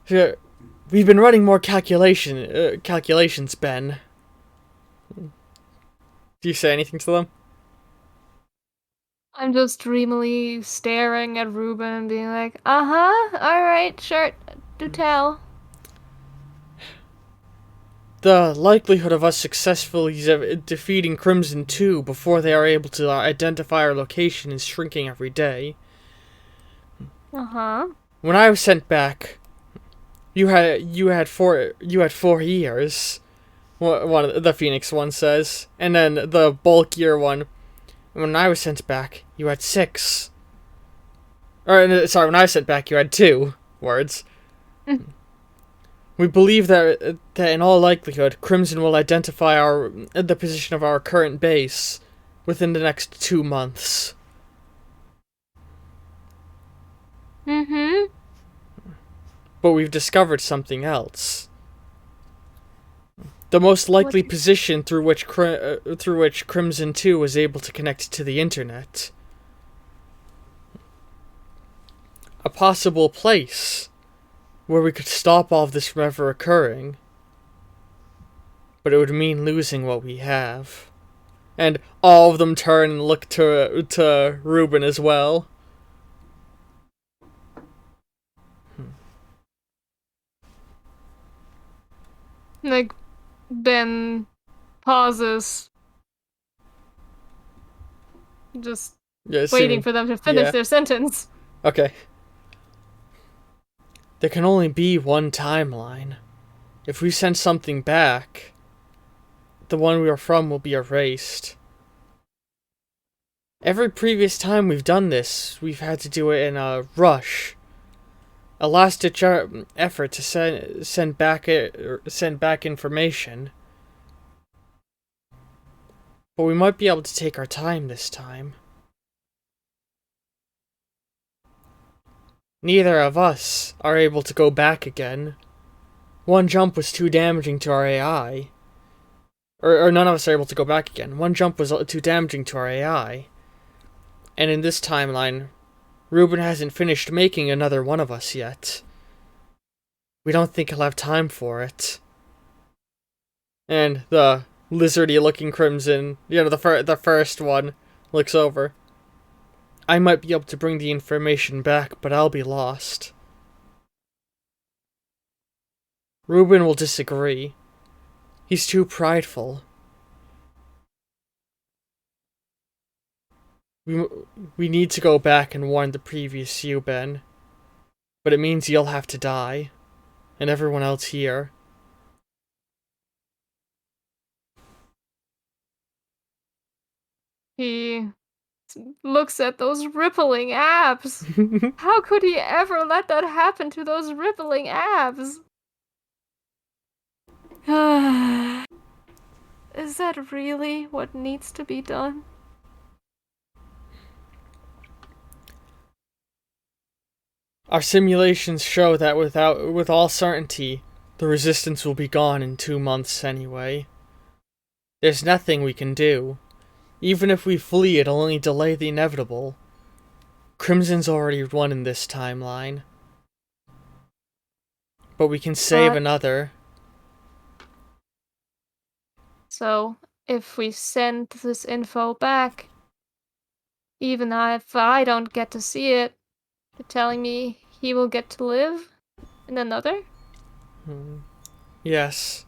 We've been running more calculations, Ben. Do you say anything to them? I'm just dreamily staring at Ruben and being like, uh-huh, alright, sure, do tell. The likelihood of us successfully defeating Crimson 2 before they are able to identify our location is shrinking every day. Uh-huh. When I was sent back, you had 4 years. One of the Phoenix one says, and then the bulkier one. When I was sent back, you had 6. Sorry, when I was sent back, you had 2 words. We believe that in all likelihood, Crimson will identify the position of our current base within the next 2 months. Mm-hmm. But we've discovered something else. The most likely position through which Crimson 2 was able to connect to the internet. A possible place where we could stop all of this from ever occurring. But it would mean losing what we have. And all of them turn and look to Ruben as well. Like, Ben pauses. Just waiting for them to finish their sentence. Okay. There can only be one timeline. If we send something back, the one we are from will be erased. Every previous time we've done this, we've had to do it in a rush. A last-ditch effort to send back information. But we might be able to take our time this time. Neither of us are able to go back again. One jump was too damaging to our AI. Or none of us are able to go back again. One jump was too damaging to our AI. And in this timeline, Ruben hasn't finished making another one of us yet. We don't think he'll have time for it. And the lizardy-looking Crimson, the first one, looks over. I might be able to bring the information back, but I'll be lost. Ruben will disagree. He's too prideful. We need to go back and warn the previous you, Ben. But it means you'll have to die. And everyone else here. He looks at those rippling abs. How could he ever let that happen to those rippling abs? Is that really what needs to be done? Our simulations show that with all certainty, the resistance will be gone in 2 months anyway. There's nothing we can do. Even if we flee, it'll only delay the inevitable. Crimson's already won in this timeline. But we can save another. So, if we send this info back, even if I don't get to see it, you're telling me he will get to live in another? Yes.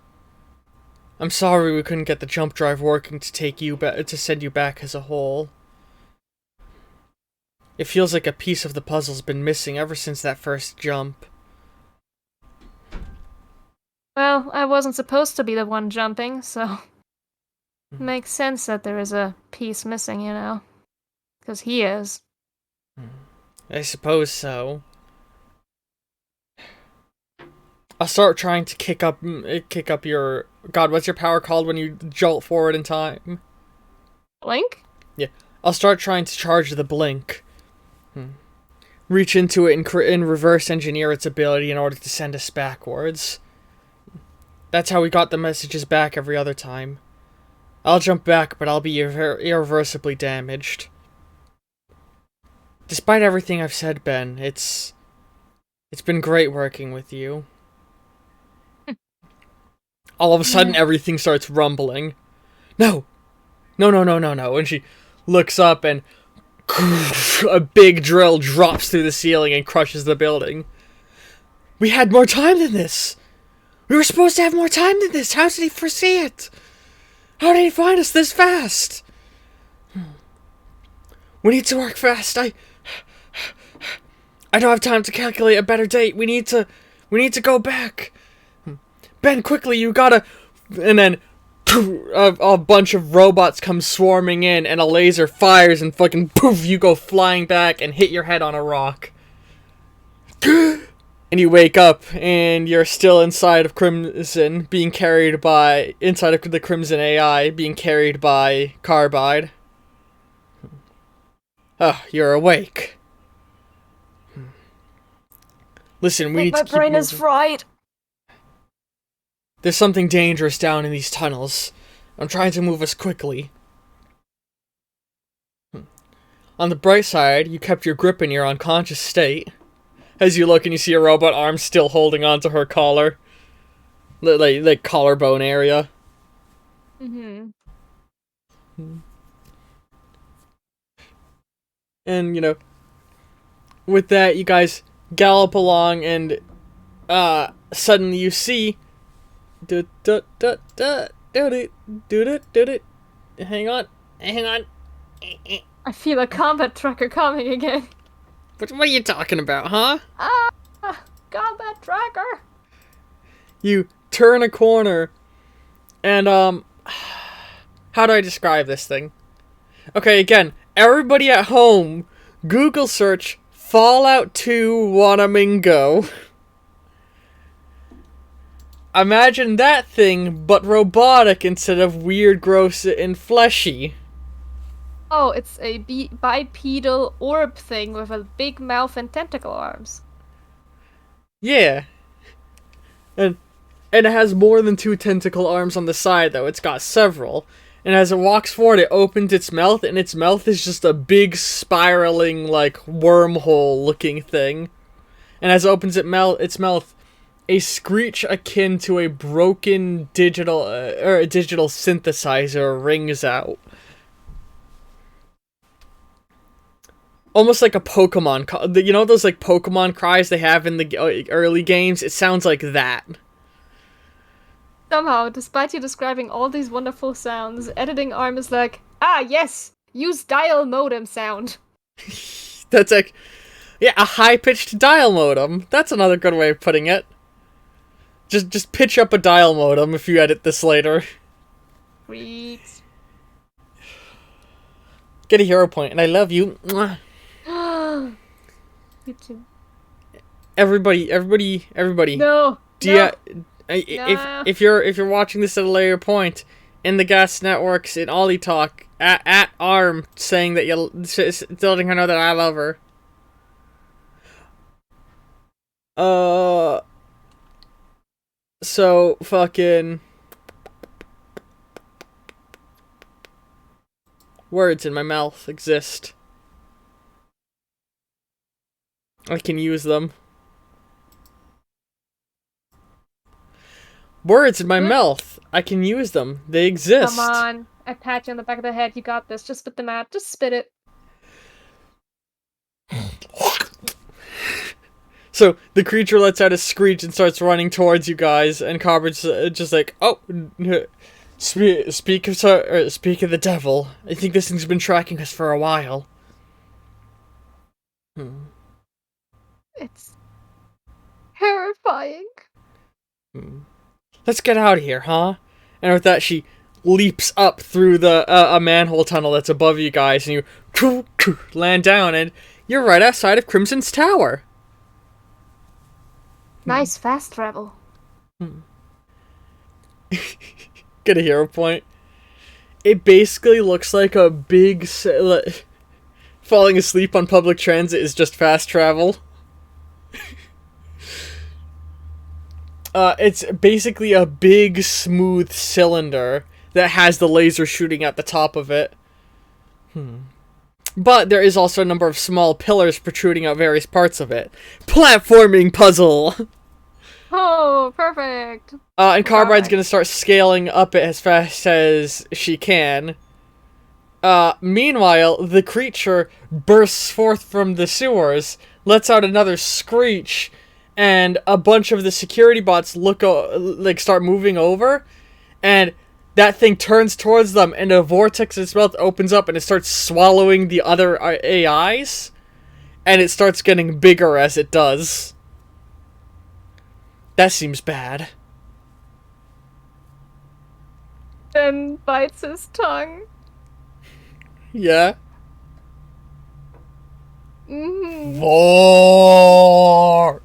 I'm sorry we couldn't get the jump drive working to take you to send you back as a whole. It feels like a piece of the puzzle's been missing ever since that first jump. Well, I wasn't supposed to be the one jumping, so it makes sense that there is a piece missing, you know? Because he is. I suppose so. I'll start trying to kick up your... God, what's your power called when you jolt forward in time? Blink? Yeah. I'll start trying to charge the blink. Reach into it and reverse engineer its ability in order to send us backwards. That's how we got the messages back every other time. I'll jump back, but I'll be irreversibly damaged. Despite everything I've said, Ben, it's been great working with you. All of a sudden, everything starts rumbling. No! No, no, no, no, no. And she looks up and a big drill drops through the ceiling and crushes the building. We had more time than this! We were supposed to have more time than this! How did he foresee it? How did he find us this fast? We need to work fast. I don't have time to calculate a better date. We need to go back. Ben, quickly, you gotta... And then a bunch of robots come swarming in, and a laser fires, and fucking poof, you go flying back and hit your head on a rock. And you wake up, and you're still inside of Crimson, being carried by... Inside of the Crimson AI, being carried by Carbide. Oh, you're awake. Listen, we need to keep moving. My brain is fried. There's something dangerous down in these tunnels. I'm trying to move us quickly. On the bright side, you kept your grip in your unconscious state. As you look and you see a robot arm still holding onto her collar. Like collarbone area. And, you know, with that, you guys gallop along and, suddenly you see... Hang on. I feel a combat tracker coming again. What are you talking about, huh? Combat tracker! You turn a corner, and, how do I describe this thing? Okay, again, everybody at home, Google search Fallout 2 Wanamingo. Imagine that thing, but robotic instead of weird, gross, and fleshy. Oh, it's a bipedal orb thing with a big mouth and tentacle arms. Yeah. And it has more than 2 tentacle arms on the side, though. It's got several. And as it walks forward, it opens its mouth, and its mouth is just a big, spiraling, like, wormhole-looking thing. And as it opens its mouth, a screech akin to a broken digital synthesizer rings out. Almost like a Pokemon. You know those like Pokemon cries they have in the early games? It sounds like that. Somehow, despite you describing all these wonderful sounds, editing arm is like, ah yes, use dial modem sound. That's like, yeah, a high-pitched dial modem. That's another good way of putting it. Just pitch up a dial modem if you edit this later. Sweet. Get a hero point, and I love you. Mwah. You too. Everybody. No. Do No. you, No. if you're watching this at a later point in the Gas Networks in Ollie Talk at Arm saying that you're letting her know that I love her. So fucking words in my mouth exist. I can use them. Words in my mouth. I can use them. They exist. Come on. I pat you on the back of the head. You got this. Just spit them out. Just spit it. So the creature lets out a screech and starts running towards you guys, and Carber's just like, "Oh, speak of the devil. I think this thing's been tracking us for a while." It's terrifying. Let's get out of here, huh? And with that, she leaps up through the a manhole tunnel that's above you guys, and you land down, and you're right outside of Crimson's tower. Nice fast travel. Get a hero point. It basically looks like a big... falling asleep on public transit is just fast travel. It's basically a big, smooth cylinder that has the laser shooting at the top of it. But there is also a number of small pillars protruding out various parts of it. Platforming puzzle! Oh, perfect. And Carbide's gonna start scaling up it as fast as she can. Meanwhile, the creature bursts forth from the sewers, lets out another screech, and a bunch of the security bots start moving over, and that thing turns towards them, and a vortex in its mouth opens up, and it starts swallowing the other AIs, and it starts getting bigger as it does. That seems bad. Ben bites his tongue. Yeah? Mm-hmm. Vor!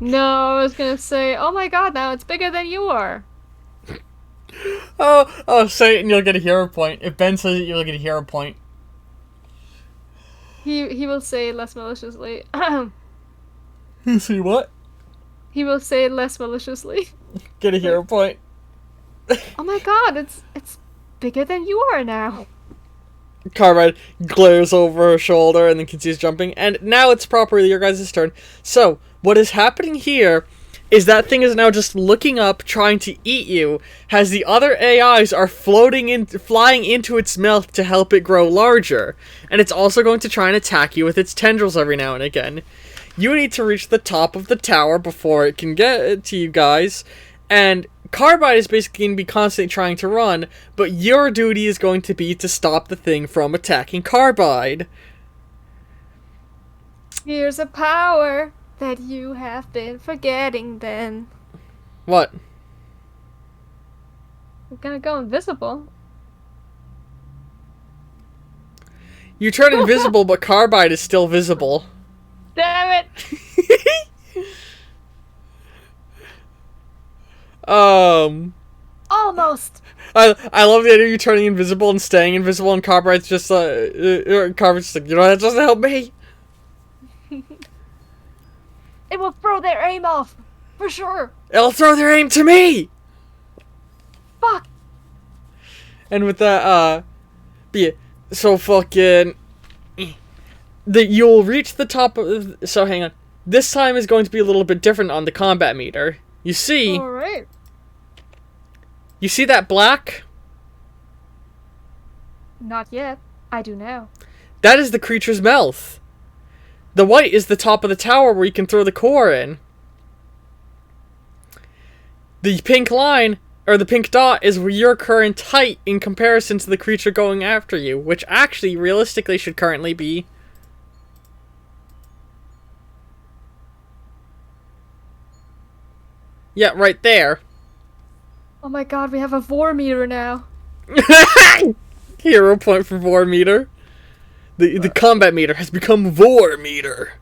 No, I was gonna say, oh my god, now it's bigger than you are. Say it and you'll get a hero point. If Ben says it, you'll get a hero point. He will say it less maliciously. You see what? He will say it less maliciously. Get a hero point. Oh my god, it's bigger than you are now. Carbide glares over her shoulder and then continues jumping. And now it's properly your guys' turn. So, what is happening here is that thing is now just looking up, trying to eat you, as the other AIs are flying into its mouth to help it grow larger. And it's also going to try and attack you with its tendrils every now and again. You need to reach the top of the tower before it can get to you guys. And Carbide is basically going to be constantly trying to run, but your duty is going to be to stop the thing from attacking Carbide. Here's a power that you have been forgetting then. What? I'm gonna go invisible. You turn invisible, but Carbide is still visible. Damn it! Almost. I love the idea of you turning invisible and staying invisible, and Carbide's just Carbide's just like, you know, that doesn't help me. It will throw their aim off, for sure. It'll throw their aim to me. Fuck. And with that, so fucking, you'll reach the top of. So hang on. This time is going to be a little bit different on the combat meter. You see. All right. You see that black? Not yet. I do now. That is the creature's mouth. The white is the top of the tower where you can throw the core in. The pink line, or the pink dot, is where your current height in comparison to the creature going after you, which actually, realistically, should currently be... Yeah, right there. Oh my god, we have a vor meter now. Hero point for Vor meter. The combat meter has become Vor meter.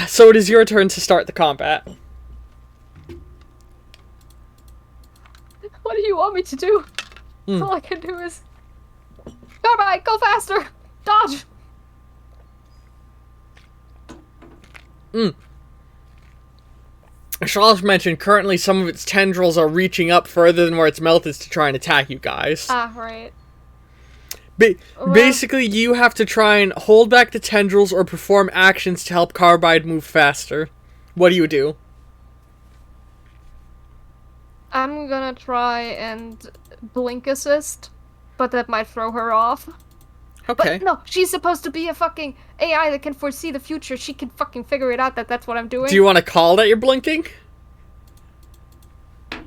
So it is your turn to start the combat. What do you want me to do? All I can do is... Carbide, go faster! Dodge! Charles mentioned currently some of its tendrils are reaching up further than where its mouth is to try and attack you guys. Ah, right. Basically, you have to try and hold back the tendrils or perform actions to help Carbide move faster. What do you do? I'm gonna try and blink assist, but that might throw her off. Okay. But no, she's supposed to be a fucking AI that can foresee the future. She can fucking figure it out that that's what I'm doing. Do you want to call that you're blinking?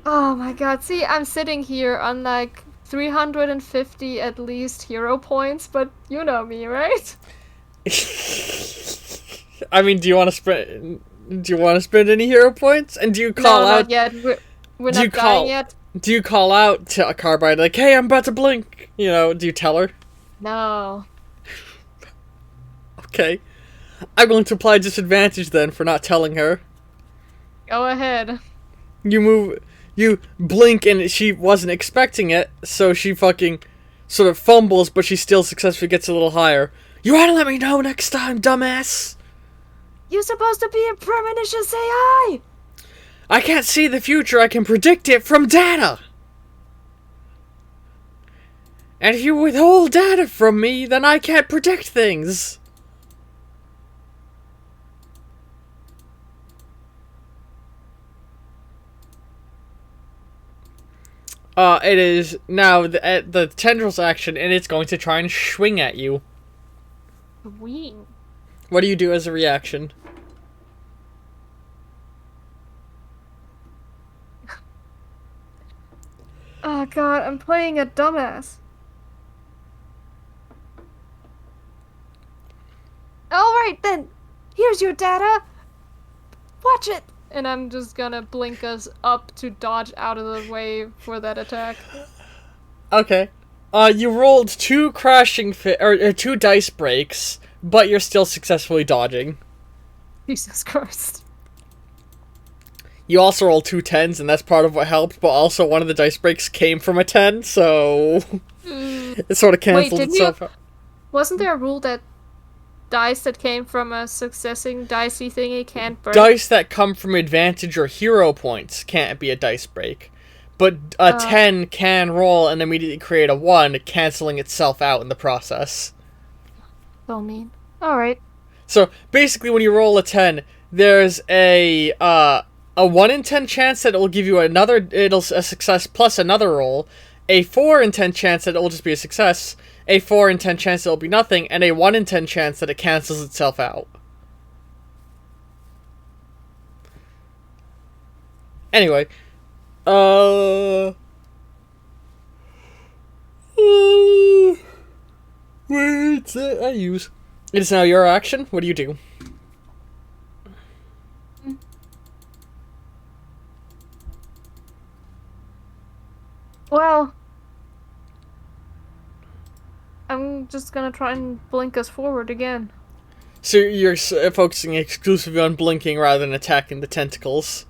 Oh my god, see, I'm sitting here on like 350 at least hero points, but you know me, right? I mean, do you want to spend? Do you want to spend any hero points? And do you call no, out? Not yet. We're not dying yet. Do you call out to a Carbide like, "Hey, I'm about to blink"? You know, do you tell her? No. Okay, I'm going to apply disadvantage then for not telling her. Go ahead. You blink and she wasn't expecting it, so she fucking sort of fumbles, but she still successfully gets a little higher. You wanna let me know next time, dumbass? You're supposed to be a premonitions AI! I can't see the future, I can predict it from data! And if you withhold data from me, then I can't predict things! It is now the tendrils action, and it's going to try and swing at you. Swing? What do you do as a reaction? Oh god, I'm playing a dumbass. Alright then, here's your data. Watch it! And I'm just gonna blink us up to dodge out of the way for that attack. Okay. You rolled two two dice breaks, but you're still successfully dodging. Jesus Christ. You also rolled two 10s, and that's part of what helped, but also one of the dice breaks came from a 10, so... it sort of canceled itself out. Wasn't there a rule that dice that came from a successing dicey thingy can't break? Dice that come from advantage or hero points can't be a dice break. But a 10 can roll and immediately create a 1, canceling itself out in the process. So mean. Alright. So, basically, when you roll a 10, there's a 1 in 10 chance that it'll give you a success plus another roll, a 4 in 10 chance that it'll just be a success, a 4 in 10 chance it'll be nothing, and a 1 in 10 chance that it cancels itself out. Anyway, where is it? It is now your action. What do you do? Well, I'm just gonna try and blink us forward again. So you're focusing exclusively on blinking rather than attacking the tentacles?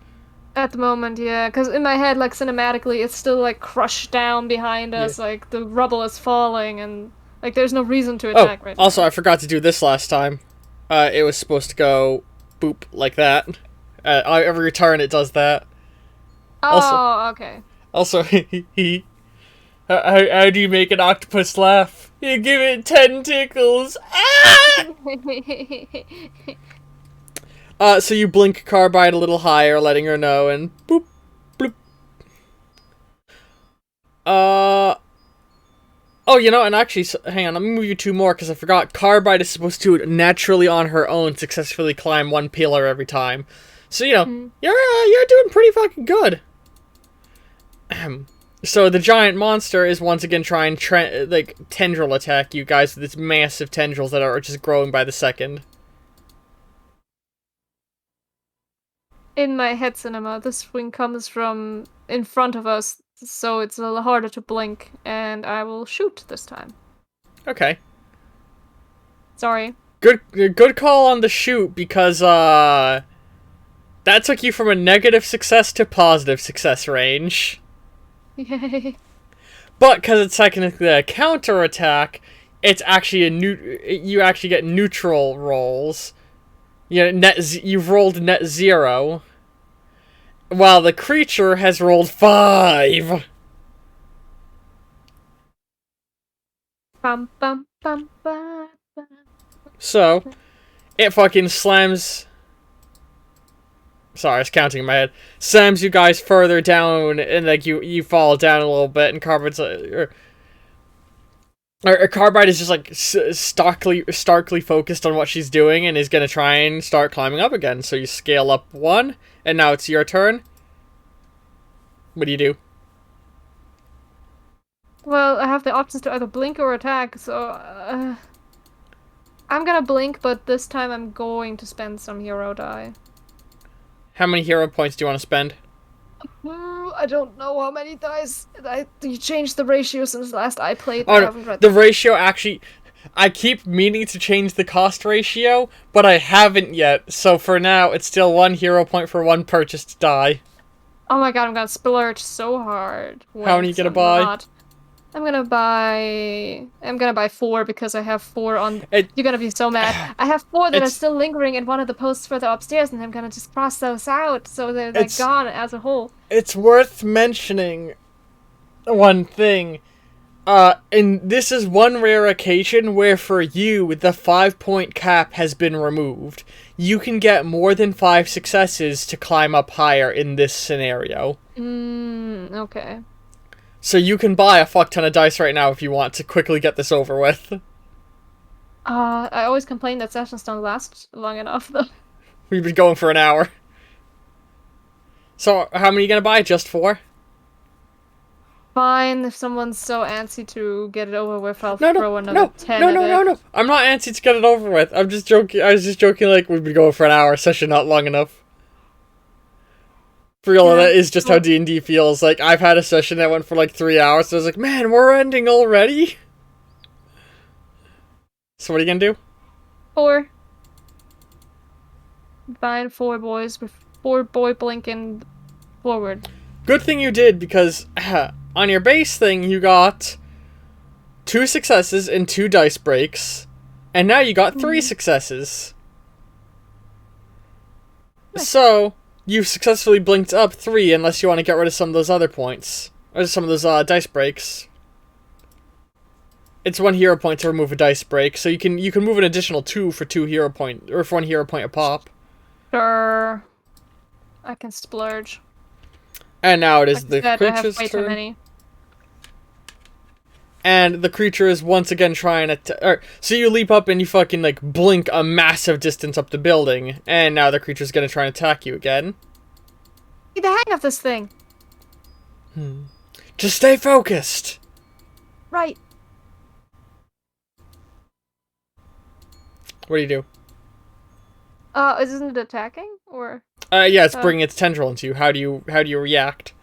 At the moment, yeah, because in my head, like, cinematically, it's still, like, crushed down behind us, like, the rubble is falling, and, like, there's no reason to attack right now. Also, I forgot to do this last time. It was supposed to go boop like that. Every turn it does that. Oh, okay. Also, how do you make an octopus laugh? You give it 10 tickles. Ah! So you blink Carbide a little higher, letting her know, and boop, bloop. Oh, you know, and actually, hang on, let me move you two more, because I forgot. Carbide is supposed to, naturally on her own, successfully climb one pillar every time. So, you know, you're doing pretty fucking good. So the giant monster is once again trying tendril attack you guys with its massive tendrils that are just growing by the second. In my head cinema, the swing comes from in front of us, so it's a little harder to blink, and I will shoot this time. Okay. Sorry. Good call on the shoot, because that took you from a negative success to positive success range. Yay. But because it's technically a counterattack, it's actually you actually get neutral rolls. You've rolled net 0, while the creature has rolled 5. Bum, bum, bum, bum, bum. So, it fucking slams... Sorry, I was counting in my head. Slams you guys further down, and like you fall down a little bit, and Carbide's Carbide is just like starkly focused on what she's doing, and is gonna try and start climbing up again. So you scale up 1, and now it's your turn. What do you do? Well, I have the options to either blink or attack, so I'm gonna blink, but this time I'm going to spend some hero die. How many hero points do you want to spend? I don't know how many dice. You changed the ratio since last I played. Oh, I no, haven't read the ratio actually... I keep meaning to change the cost ratio, but I haven't yet. So for now, it's still 1 hero point for 1 purchased die. Oh my god, I'm gonna splurge so hard. How many are you gonna buy? I'm gonna buy 4 because I have 4 on. You're gonna be so mad. I have 4 that are still lingering in one of the posts further upstairs, and I'm gonna just cross those out so they're like gone as a whole. It's worth mentioning one thing. And this is one rare occasion where for you, the 5-point cap has been removed. You can get more than 5 successes to climb up higher in this scenario. Okay. So you can buy a fuck ton of dice right now if you want to quickly get this over with. I always complain that sessions don't last long enough, though. We've been going for an hour. So, how many are you gonna buy? Just 4? Fine, if someone's so antsy to get it over with, I'll throw another 10 No. I'm not antsy to get it over with. I'm just joking. I was just joking, like, we've been going for an hour. Session not long enough. For real, that is just how D&D feels. Like, I've had a session that went for like 3 hours, so I was like, man, we're ending already? So what are you gonna do? 4. Fine, 4 boys with 4 boy blinking forward. Good thing you did, because on your base thing, you got 2 successes and 2 dice breaks, and now you got 3 successes. So, you've successfully blinked up 3, unless you want to get rid of some of those other points. Or some of those dice breaks. It's 1 hero point to remove a dice break, so you can move an additional 2 for 2 hero point, or for 1 hero point a pop. Sure. I can splurge. And now it is the creature's I have way too many. And the creature is once again trying to... so you leap up and you fucking, like, blink a massive distance up the building. And now the creature's gonna try and attack you again. Get the hang of this thing! Just stay focused! Right. What do you do? Isn't it attacking? Or... yeah, it's bringing its tendril into you. How do you react?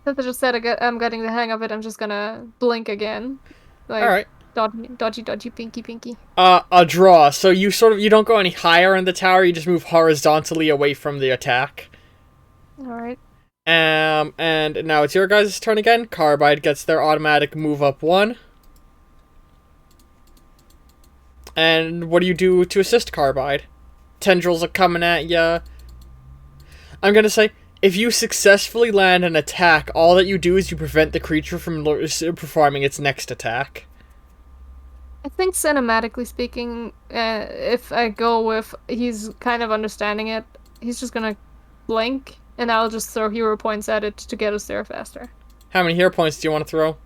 Since I just said I'm getting the hang of it, I'm just gonna blink again. Like, alright. Dodgy, pinky. A draw. So you don't go any higher in the tower, you just move horizontally away from the attack. Alright. And now it's your guys' turn again. Carbide gets their automatic move up 1. And what do you do to assist Carbide? Tendrils are coming at ya. I'm gonna say, if you successfully land an attack, all that you do is you prevent the creature from performing its next attack. I think cinematically speaking, if I go with he's kind of understanding it, he's just gonna blink, and I'll just throw hero points at it to get us there faster. How many hero points do you want to throw?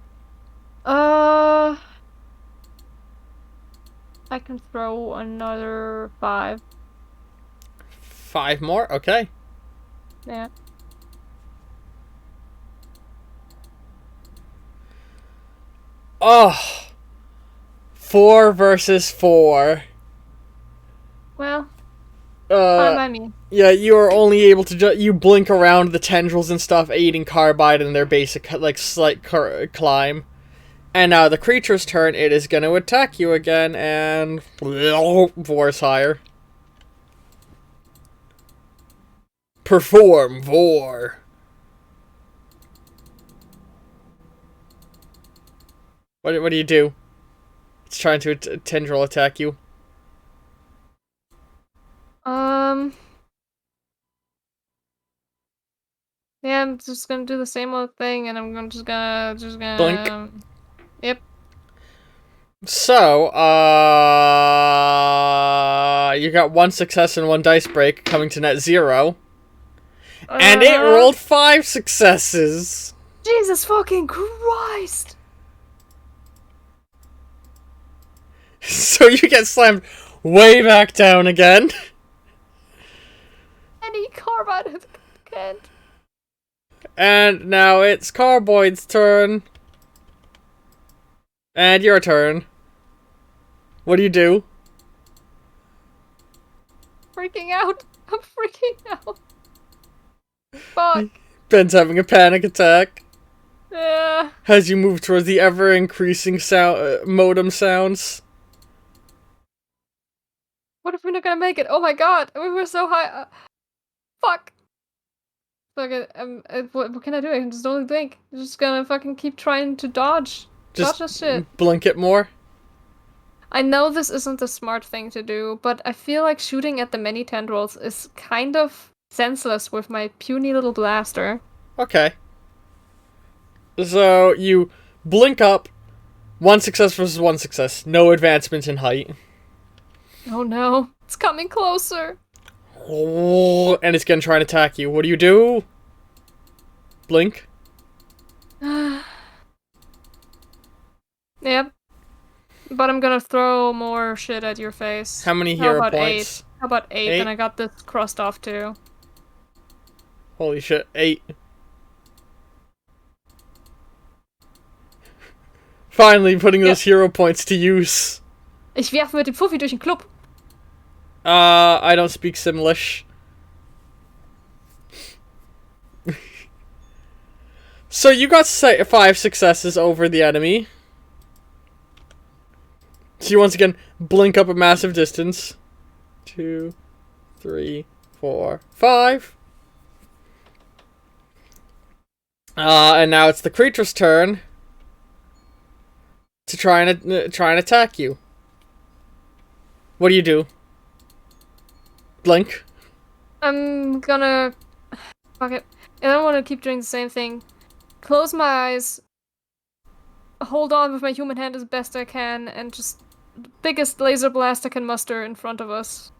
I can throw another 5. 5 more? Okay. Yeah. Oh. 4 versus 4. Well, fine by me. Yeah, you are only able to you blink around the tendrils and stuff, aiding Carbide in their basic, like, slight climb. And now the creature's turn. It is going to attack you again, and Vor's higher. Perform Vor. What do you do? It's trying to tendril attack you. Yeah, I'm just gonna do the same old thing, and I'm just gonna Blink. Yep. So, you got 1 success and 1 dice break, coming to net 0. And it rolled 5 successes! Jesus fucking Christ! So you get slammed way back down again. Any carbide can't. And now it's Carboyd's turn. And your turn. What do you do? Freaking out. I'm freaking out. Fuck. Ben's having a panic attack. Yeah. As you move towards the ever-increasing sound, modem sounds. What if we're not gonna make it? Oh my god. We were so high. Fuck. Fuck it. What can I do? I can just only blink. I'm just gonna fucking keep trying to dodge. Just Dodge that shit. blink it more. I know this isn't the smart thing to do, but I feel like shooting at the many tendrils is kind of senseless with my puny little blaster. Okay. So, you blink up. 1 success versus 1 success. No advancement in height. Oh no. It's coming closer. Oh, and it's gonna try and attack you. What do you do? Blink. Yep. But I'm gonna throw more shit at your face. How many hero points? 8? How about 8? 8? And I got this crossed off too. Holy shit, 8. Finally putting those hero points to use. Ich werfe mit dem Fuffi durch den Club. I don't speak Simlish. So you got 5 successes over the enemy. So you once again blink up a massive distance. 2, 3, 4, 5. And now it's the creature's turn to try and attack you. What do you do? Blink. I'm gonna... Fuck it. I don't want to keep doing the same thing. Close my eyes. Hold on with my human hand as best I can, and just... the biggest laser blast I can muster in front of us.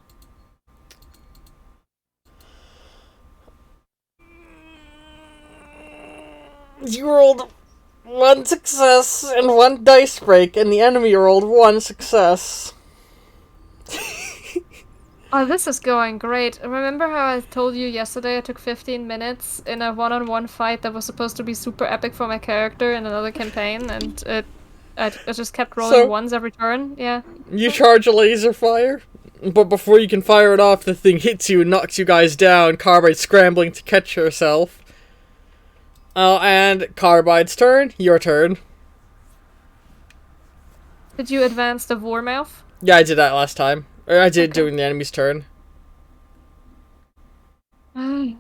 You rolled 1 success and 1 dice break, and the enemy rolled 1 success. Oh, this is going great. Remember how I told you yesterday I took 15 minutes in a one-on-one fight that was supposed to be super epic for my character in another campaign, and I just kept rolling ones every turn? Yeah. You charge a laser fire, but before you can fire it off, the thing hits you and knocks you guys down, Carbide scrambling to catch herself. And Carbide's turn. Your turn. Did you advance the Vormouth? Yeah, I did that last time. Or I did during the enemy's turn. Come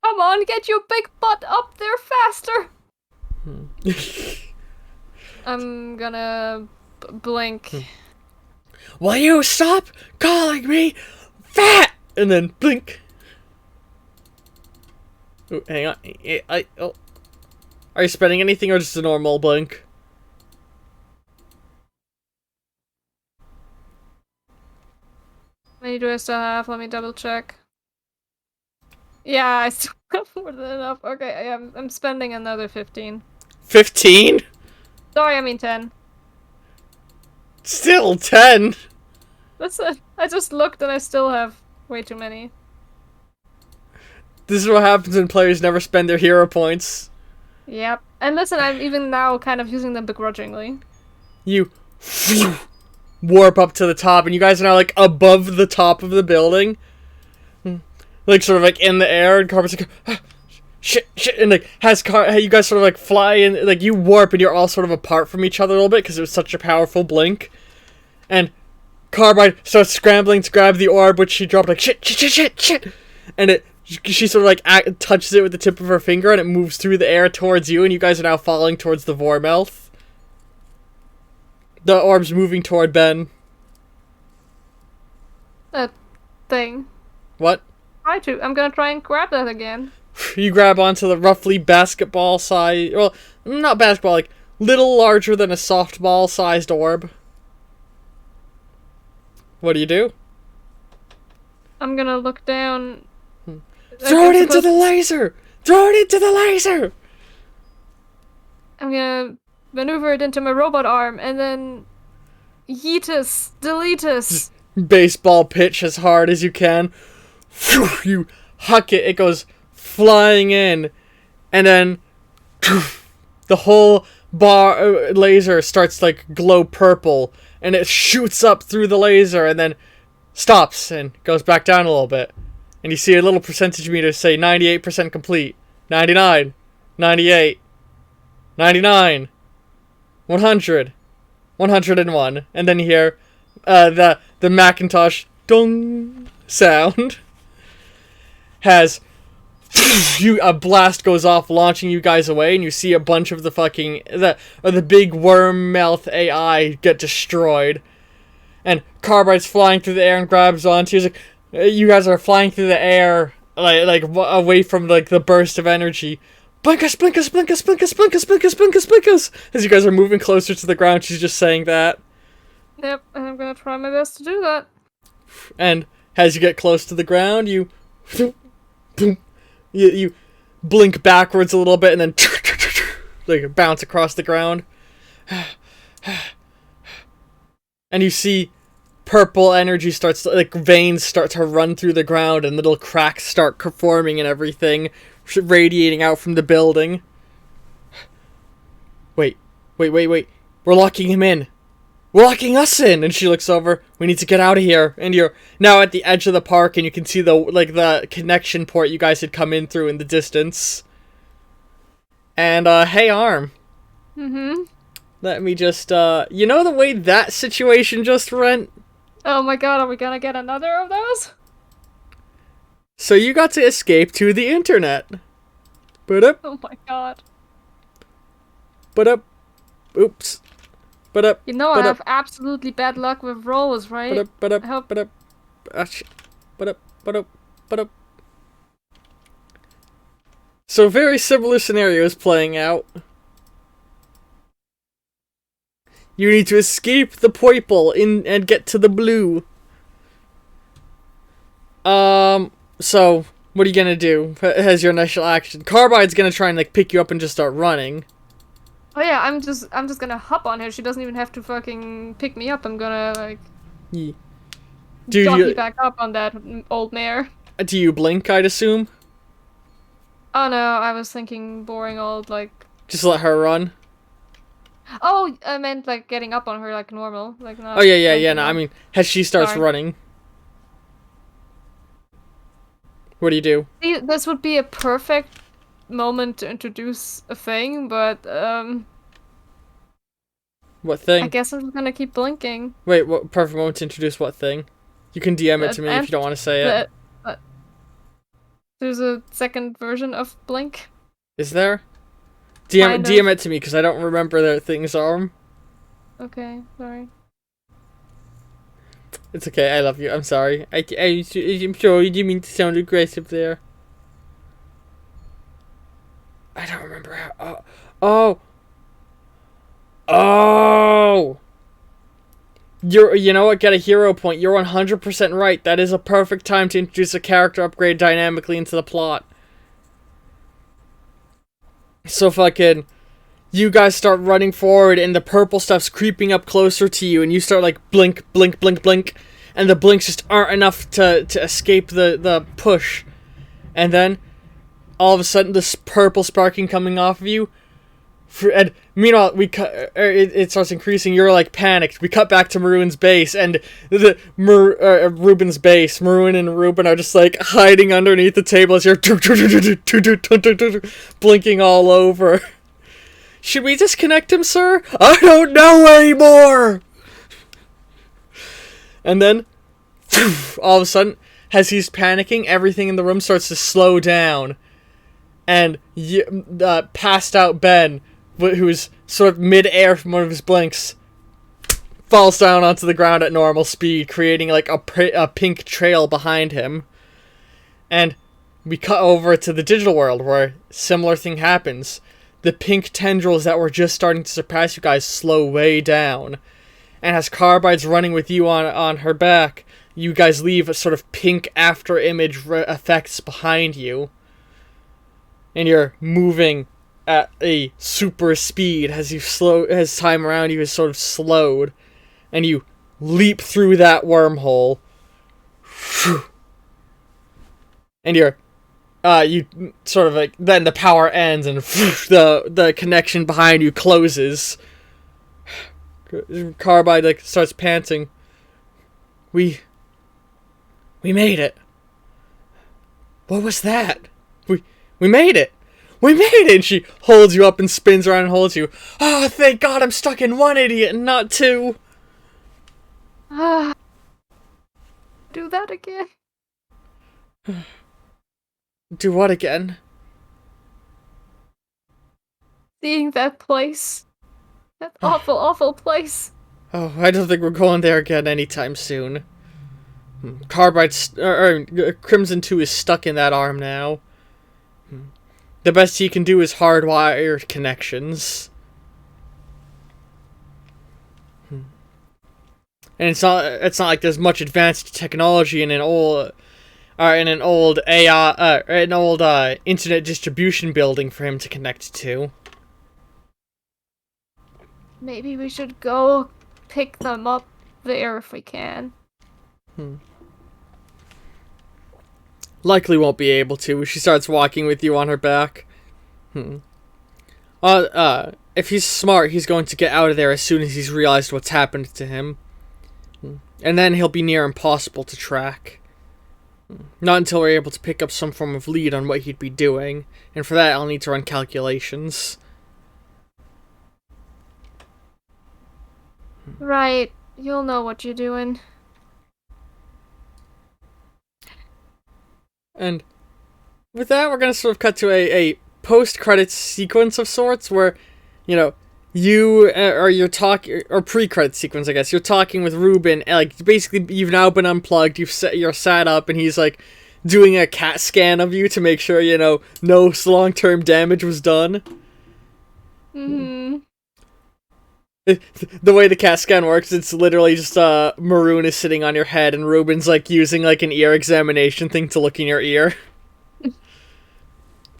on, get your big butt up there faster! I'm gonna blink. Will you stop calling me fat? And then blink. Ooh, hang on. Oh. Are you spending anything or just a normal blink? How many do I still have? Let me double check. Yeah, I still have more than enough. Okay, I'm spending another 15. 15? Sorry, I mean 10. Still 10? Listen, I just looked and I still have way too many. This is what happens when players never spend their hero points. Yep. And listen, I'm even now kind of using them begrudgingly. You warp up to the top, and you guys are now, like, above the top of the building. like sort of like in the air, and Carbide's like, ah, shit, and like you guys sort of like fly and like you warp, and you're all sort of apart from each other a little bit because it was such a powerful blink, and Carbide starts scrambling to grab the orb, which she dropped like shit, and she sort of like touches it with the tip of her finger, and it moves through the air towards you, and you guys are now falling towards the Vormelth. The orb's moving toward Ben. That thing. What? I'm gonna try and grab that again. You grab onto the roughly basketball size, well, not basketball, like little larger than a softball sized orb. What do you do? I'm gonna look down. Throw it into the laser! Throw it into the laser! I'm gonna maneuver it into my robot arm and then yeetus, deletus. Baseball pitch as hard as you can. You huck it, it goes flying in, and then the whole laser starts to like glow purple, and it shoots up through the laser and then stops and goes back down a little bit. And you see a little percentage meter say 98% complete, 99, 98, 99, 100, 101, and then you hear the Macintosh dong sound has a blast goes off, launching you guys away, and you see a bunch of the fucking the big worm mouth AI get destroyed, and Carbide's flying through the air and grabs onto you. He's like, you guys are flying through the air like away from like the burst of energy. Blink us, blink us, blink us, blink us, blink us, blink us, blink us, blink us. As you guys are moving closer to the ground, she's just saying that. Yep, and I'm gonna try my best to do that. And as you get close to the ground, you blink backwards a little bit and then like bounce across the ground. And you see purple energy starts to, like veins start to run through the ground, and little cracks start forming and everything, radiating out from the building. Wait. We're locking him in. We're locking us in! And she looks over. We need to get out of here. And you're now at the edge of the park, and you can see the connection port you guys had come in through in the distance. And, hey, Arm. Mm-hmm. Let me just, you know the way that situation just went? Oh my god, are we gonna get another of those? So you got to escape to the internet. Ba-dup. Oh my god. Ba-dup. Oops. Ba-dup. You know I have absolutely bad luck with rolls, right? Ba-dup, ba-dup, I hope... ba-dup. Ba-dup, ba-dup, ba-dup. So very similar scenarios playing out. You need to escape the purple and get to the blue. So what are you gonna do as your initial action? Carbide's gonna try and like pick you up and just start running. Oh yeah, I'm just gonna hop on her. She doesn't even have to fucking pick me up. I'm gonna like jockey back up on that old mare. Do you blink, I'd assume? Oh no, I was thinking boring old like. Just let her run. Oh, I meant like getting up on her like normal, like not. Oh yeah. No, I mean, as she starts running. What do you do? See, this would be a perfect moment to introduce a thing, but What thing? I guess I'm gonna keep blinking. Wait, what perfect moment to introduce what thing? You can DM it to me if you don't want to say it. There's a second version of Blink. Is there? DM it to me, because I don't remember their things are. Okay, sorry. It's okay, I love you. I'm sorry. I'm sorry, you didn't mean to sound aggressive there. I don't remember how. Oh! You know what? Get a hero point. You're 100% right. That is a perfect time to introduce a character upgrade dynamically into the plot. So fucking, you guys start running forward, and the purple stuff's creeping up closer to you, and you start like blink, blink, blink, blink, and the blinks just aren't enough to escape the push. And then, all of a sudden, this purple sparking coming off of you And meanwhile, it starts increasing. You're like panicked. We cut back to Maroon's base, and Ruben's base. Maroon and Ruben are just like hiding underneath the table as you're blinking all over. Should we disconnect him, sir? I don't know anymore! And then, all of a sudden, as he's panicking, everything in the room starts to slow down. And passed out Ben, who's sort of mid-air from one of his blinks, falls down onto the ground at normal speed, creating like a pink trail behind him. And we cut over to the digital world, where similar thing happens. The pink tendrils that were just starting to surpass you guys slow way down. And as Carbide's running with you on her back, you guys leave a sort of pink after-image effects behind you. And you're moving at a super speed as time around you is sort of slowed. And you leap through that wormhole. And you sort of like, then the power ends and the connection behind you closes. Carbide like starts panting. We made it. What was that? We made it. We made it. And she holds you up and spins around and holds you. Oh, thank God I'm stuck in one idiot and not two. Do that again. Do what again? Seeing that place. That awful, awful place. Oh, I don't think we're going there again anytime soon. Crimson 2 is stuck in that arm now. The best he can do is hardwired connections. And it's not like there's much advanced technology in an old internet distribution building for him to connect to. Maybe we should go pick them up there if we can. Likely won't be able to. She starts walking with you on her back. If he's smart, he's going to get out of there as soon as he's realized what's happened to him. And then he'll be near impossible to track. Not until we're able to pick up some form of lead on what he'd be doing. And for that, I'll need to run calculations. Right. You'll know what you're doing. And with that, we're going to sort of cut to a post-credits sequence of sorts where, you're talking, or pre-credits sequence, I guess. You're talking with Ruben, and, like, basically you've now been unplugged, you're sat up, and he's, like, doing a CAT scan of you to make sure, no long-term damage was done. Mm-hmm. The way the CAT scan works, it's literally just, Maroon is sitting on your head, and Ruben's, like, using, like, an ear examination thing to look in your ear.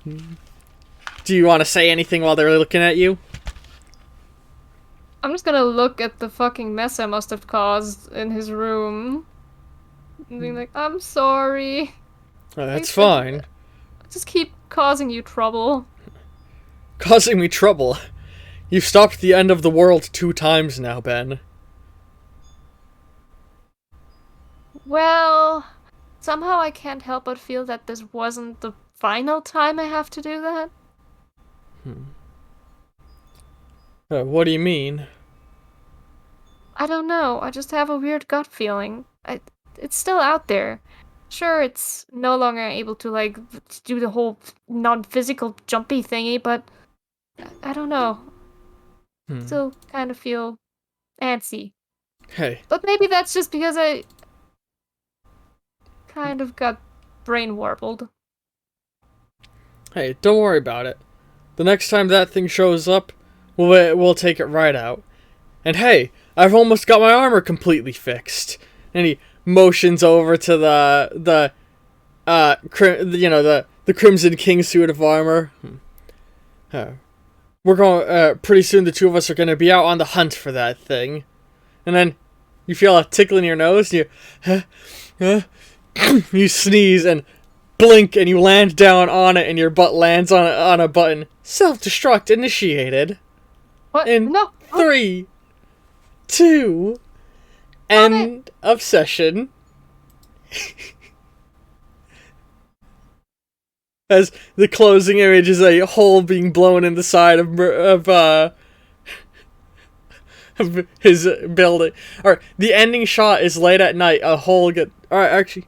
Do you want to say anything while they're looking at you? I'm just gonna look at the fucking mess I must have caused in his room. And being like, I'm sorry. Oh, that's fine. I just keep causing you trouble. Causing me trouble? You've stopped the end of the world 2 times now, Ben. Well, somehow I can't help but feel that this wasn't the final time I have to do that. What do you mean? I don't know. I just have a weird gut feeling. It's still out there. Sure, it's no longer able to, like, do the whole non-physical jumpy thingy, but I don't know. Still kind of feel antsy. Hey. But maybe that's just because I kind of got brain warbled. Hey, don't worry about it. The next time that thing shows up, we'll take it right out. And hey, I've almost got my armor completely fixed. And he motions over to the Crimson King suit of armor. We're going, pretty soon the two of us are going to be out on the hunt for that thing. And then you feel a tickle in your nose, and you sneeze and blink, and you land down on it, and your butt lands on a button. Self-destruct initiated. What? In No. 3, 2, end of session. As the closing image is a hole being blown in the side of his building. Or the ending shot is late at night. A hole get. Alright, actually.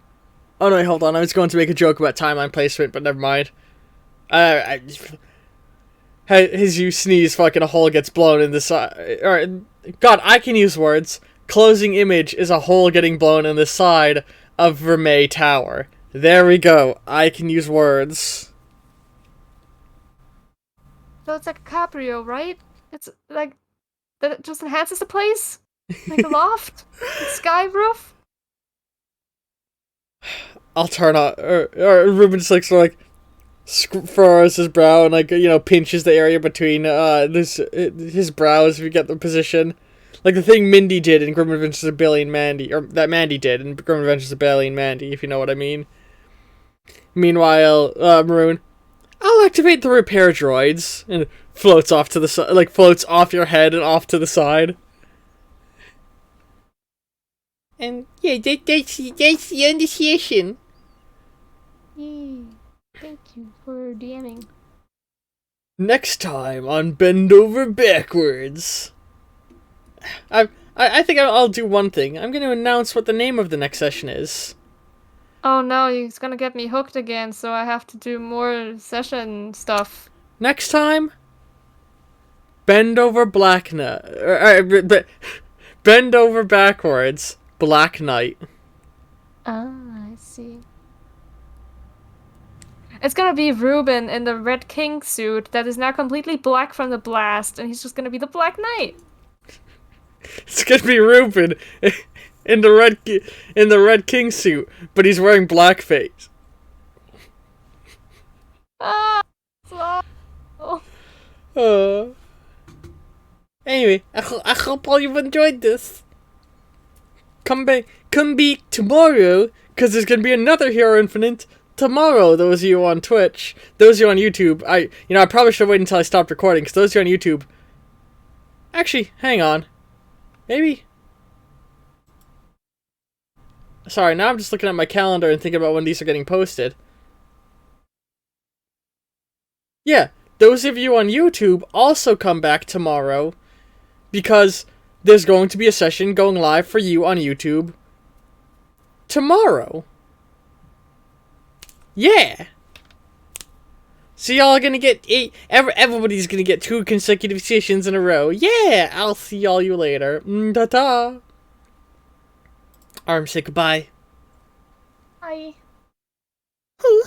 Oh no, hold on. I was going to make a joke about timeline placement, but never mind. As you sneeze, fucking a hole gets blown in the side. Alright, God, I can use words. Closing image is a hole getting blown in the side of Vermeil Tower. There we go. I can use words. So it's like a cabrio, right? It's like that it just enhances the place, like a loft, a sky roof. I'll turn on. Or Ruben just like furrows his brow and pinches the area between his brows if you get the position. Like the thing Mindy did in Grim Adventures of Billy and Mandy, or that Mandy did in Grim Adventures of Billy and Mandy, if you know what I mean. Meanwhile, Maroon, I'll activate the repair droids, and it floats off to the side, like floats off your head and off to the side. And yeah, that's the end of session. Yay! Thank you for DMing. Next time on Bend Over Backwards. I think I'll do one thing. I'm going to announce what the name of the next session is. Oh no, he's gonna get me hooked again, so I have to do more session stuff. Next time, Bend Over Black Knight. Bend Over Backwards, Black Knight. Ah, I see. It's gonna be Ruben in the Red King suit that is now completely black from the blast, and he's just gonna be the Black Knight. It's gonna be Ruben in the Red King suit, but he's wearing blackface. Ah, so... Anyway, I hope all you've enjoyed this. Come back tomorrow, because there's gonna be another Hero Infinite tomorrow. Those of you on Twitch, those of you on YouTube, I probably should wait until I stopped recording, because those of you on YouTube. Actually, hang on. Maybe. Sorry, now I'm just looking at my calendar and thinking about when these are getting posted. Yeah, those of you on YouTube also come back tomorrow, because there's going to be a session going live for you on YouTube tomorrow. Yeah. So y'all are gonna get everybody's gonna get 2 consecutive sessions in a row. Yeah, I'll see y'all you later. Ta-ta. Arm, say goodbye. Bye. Ooh.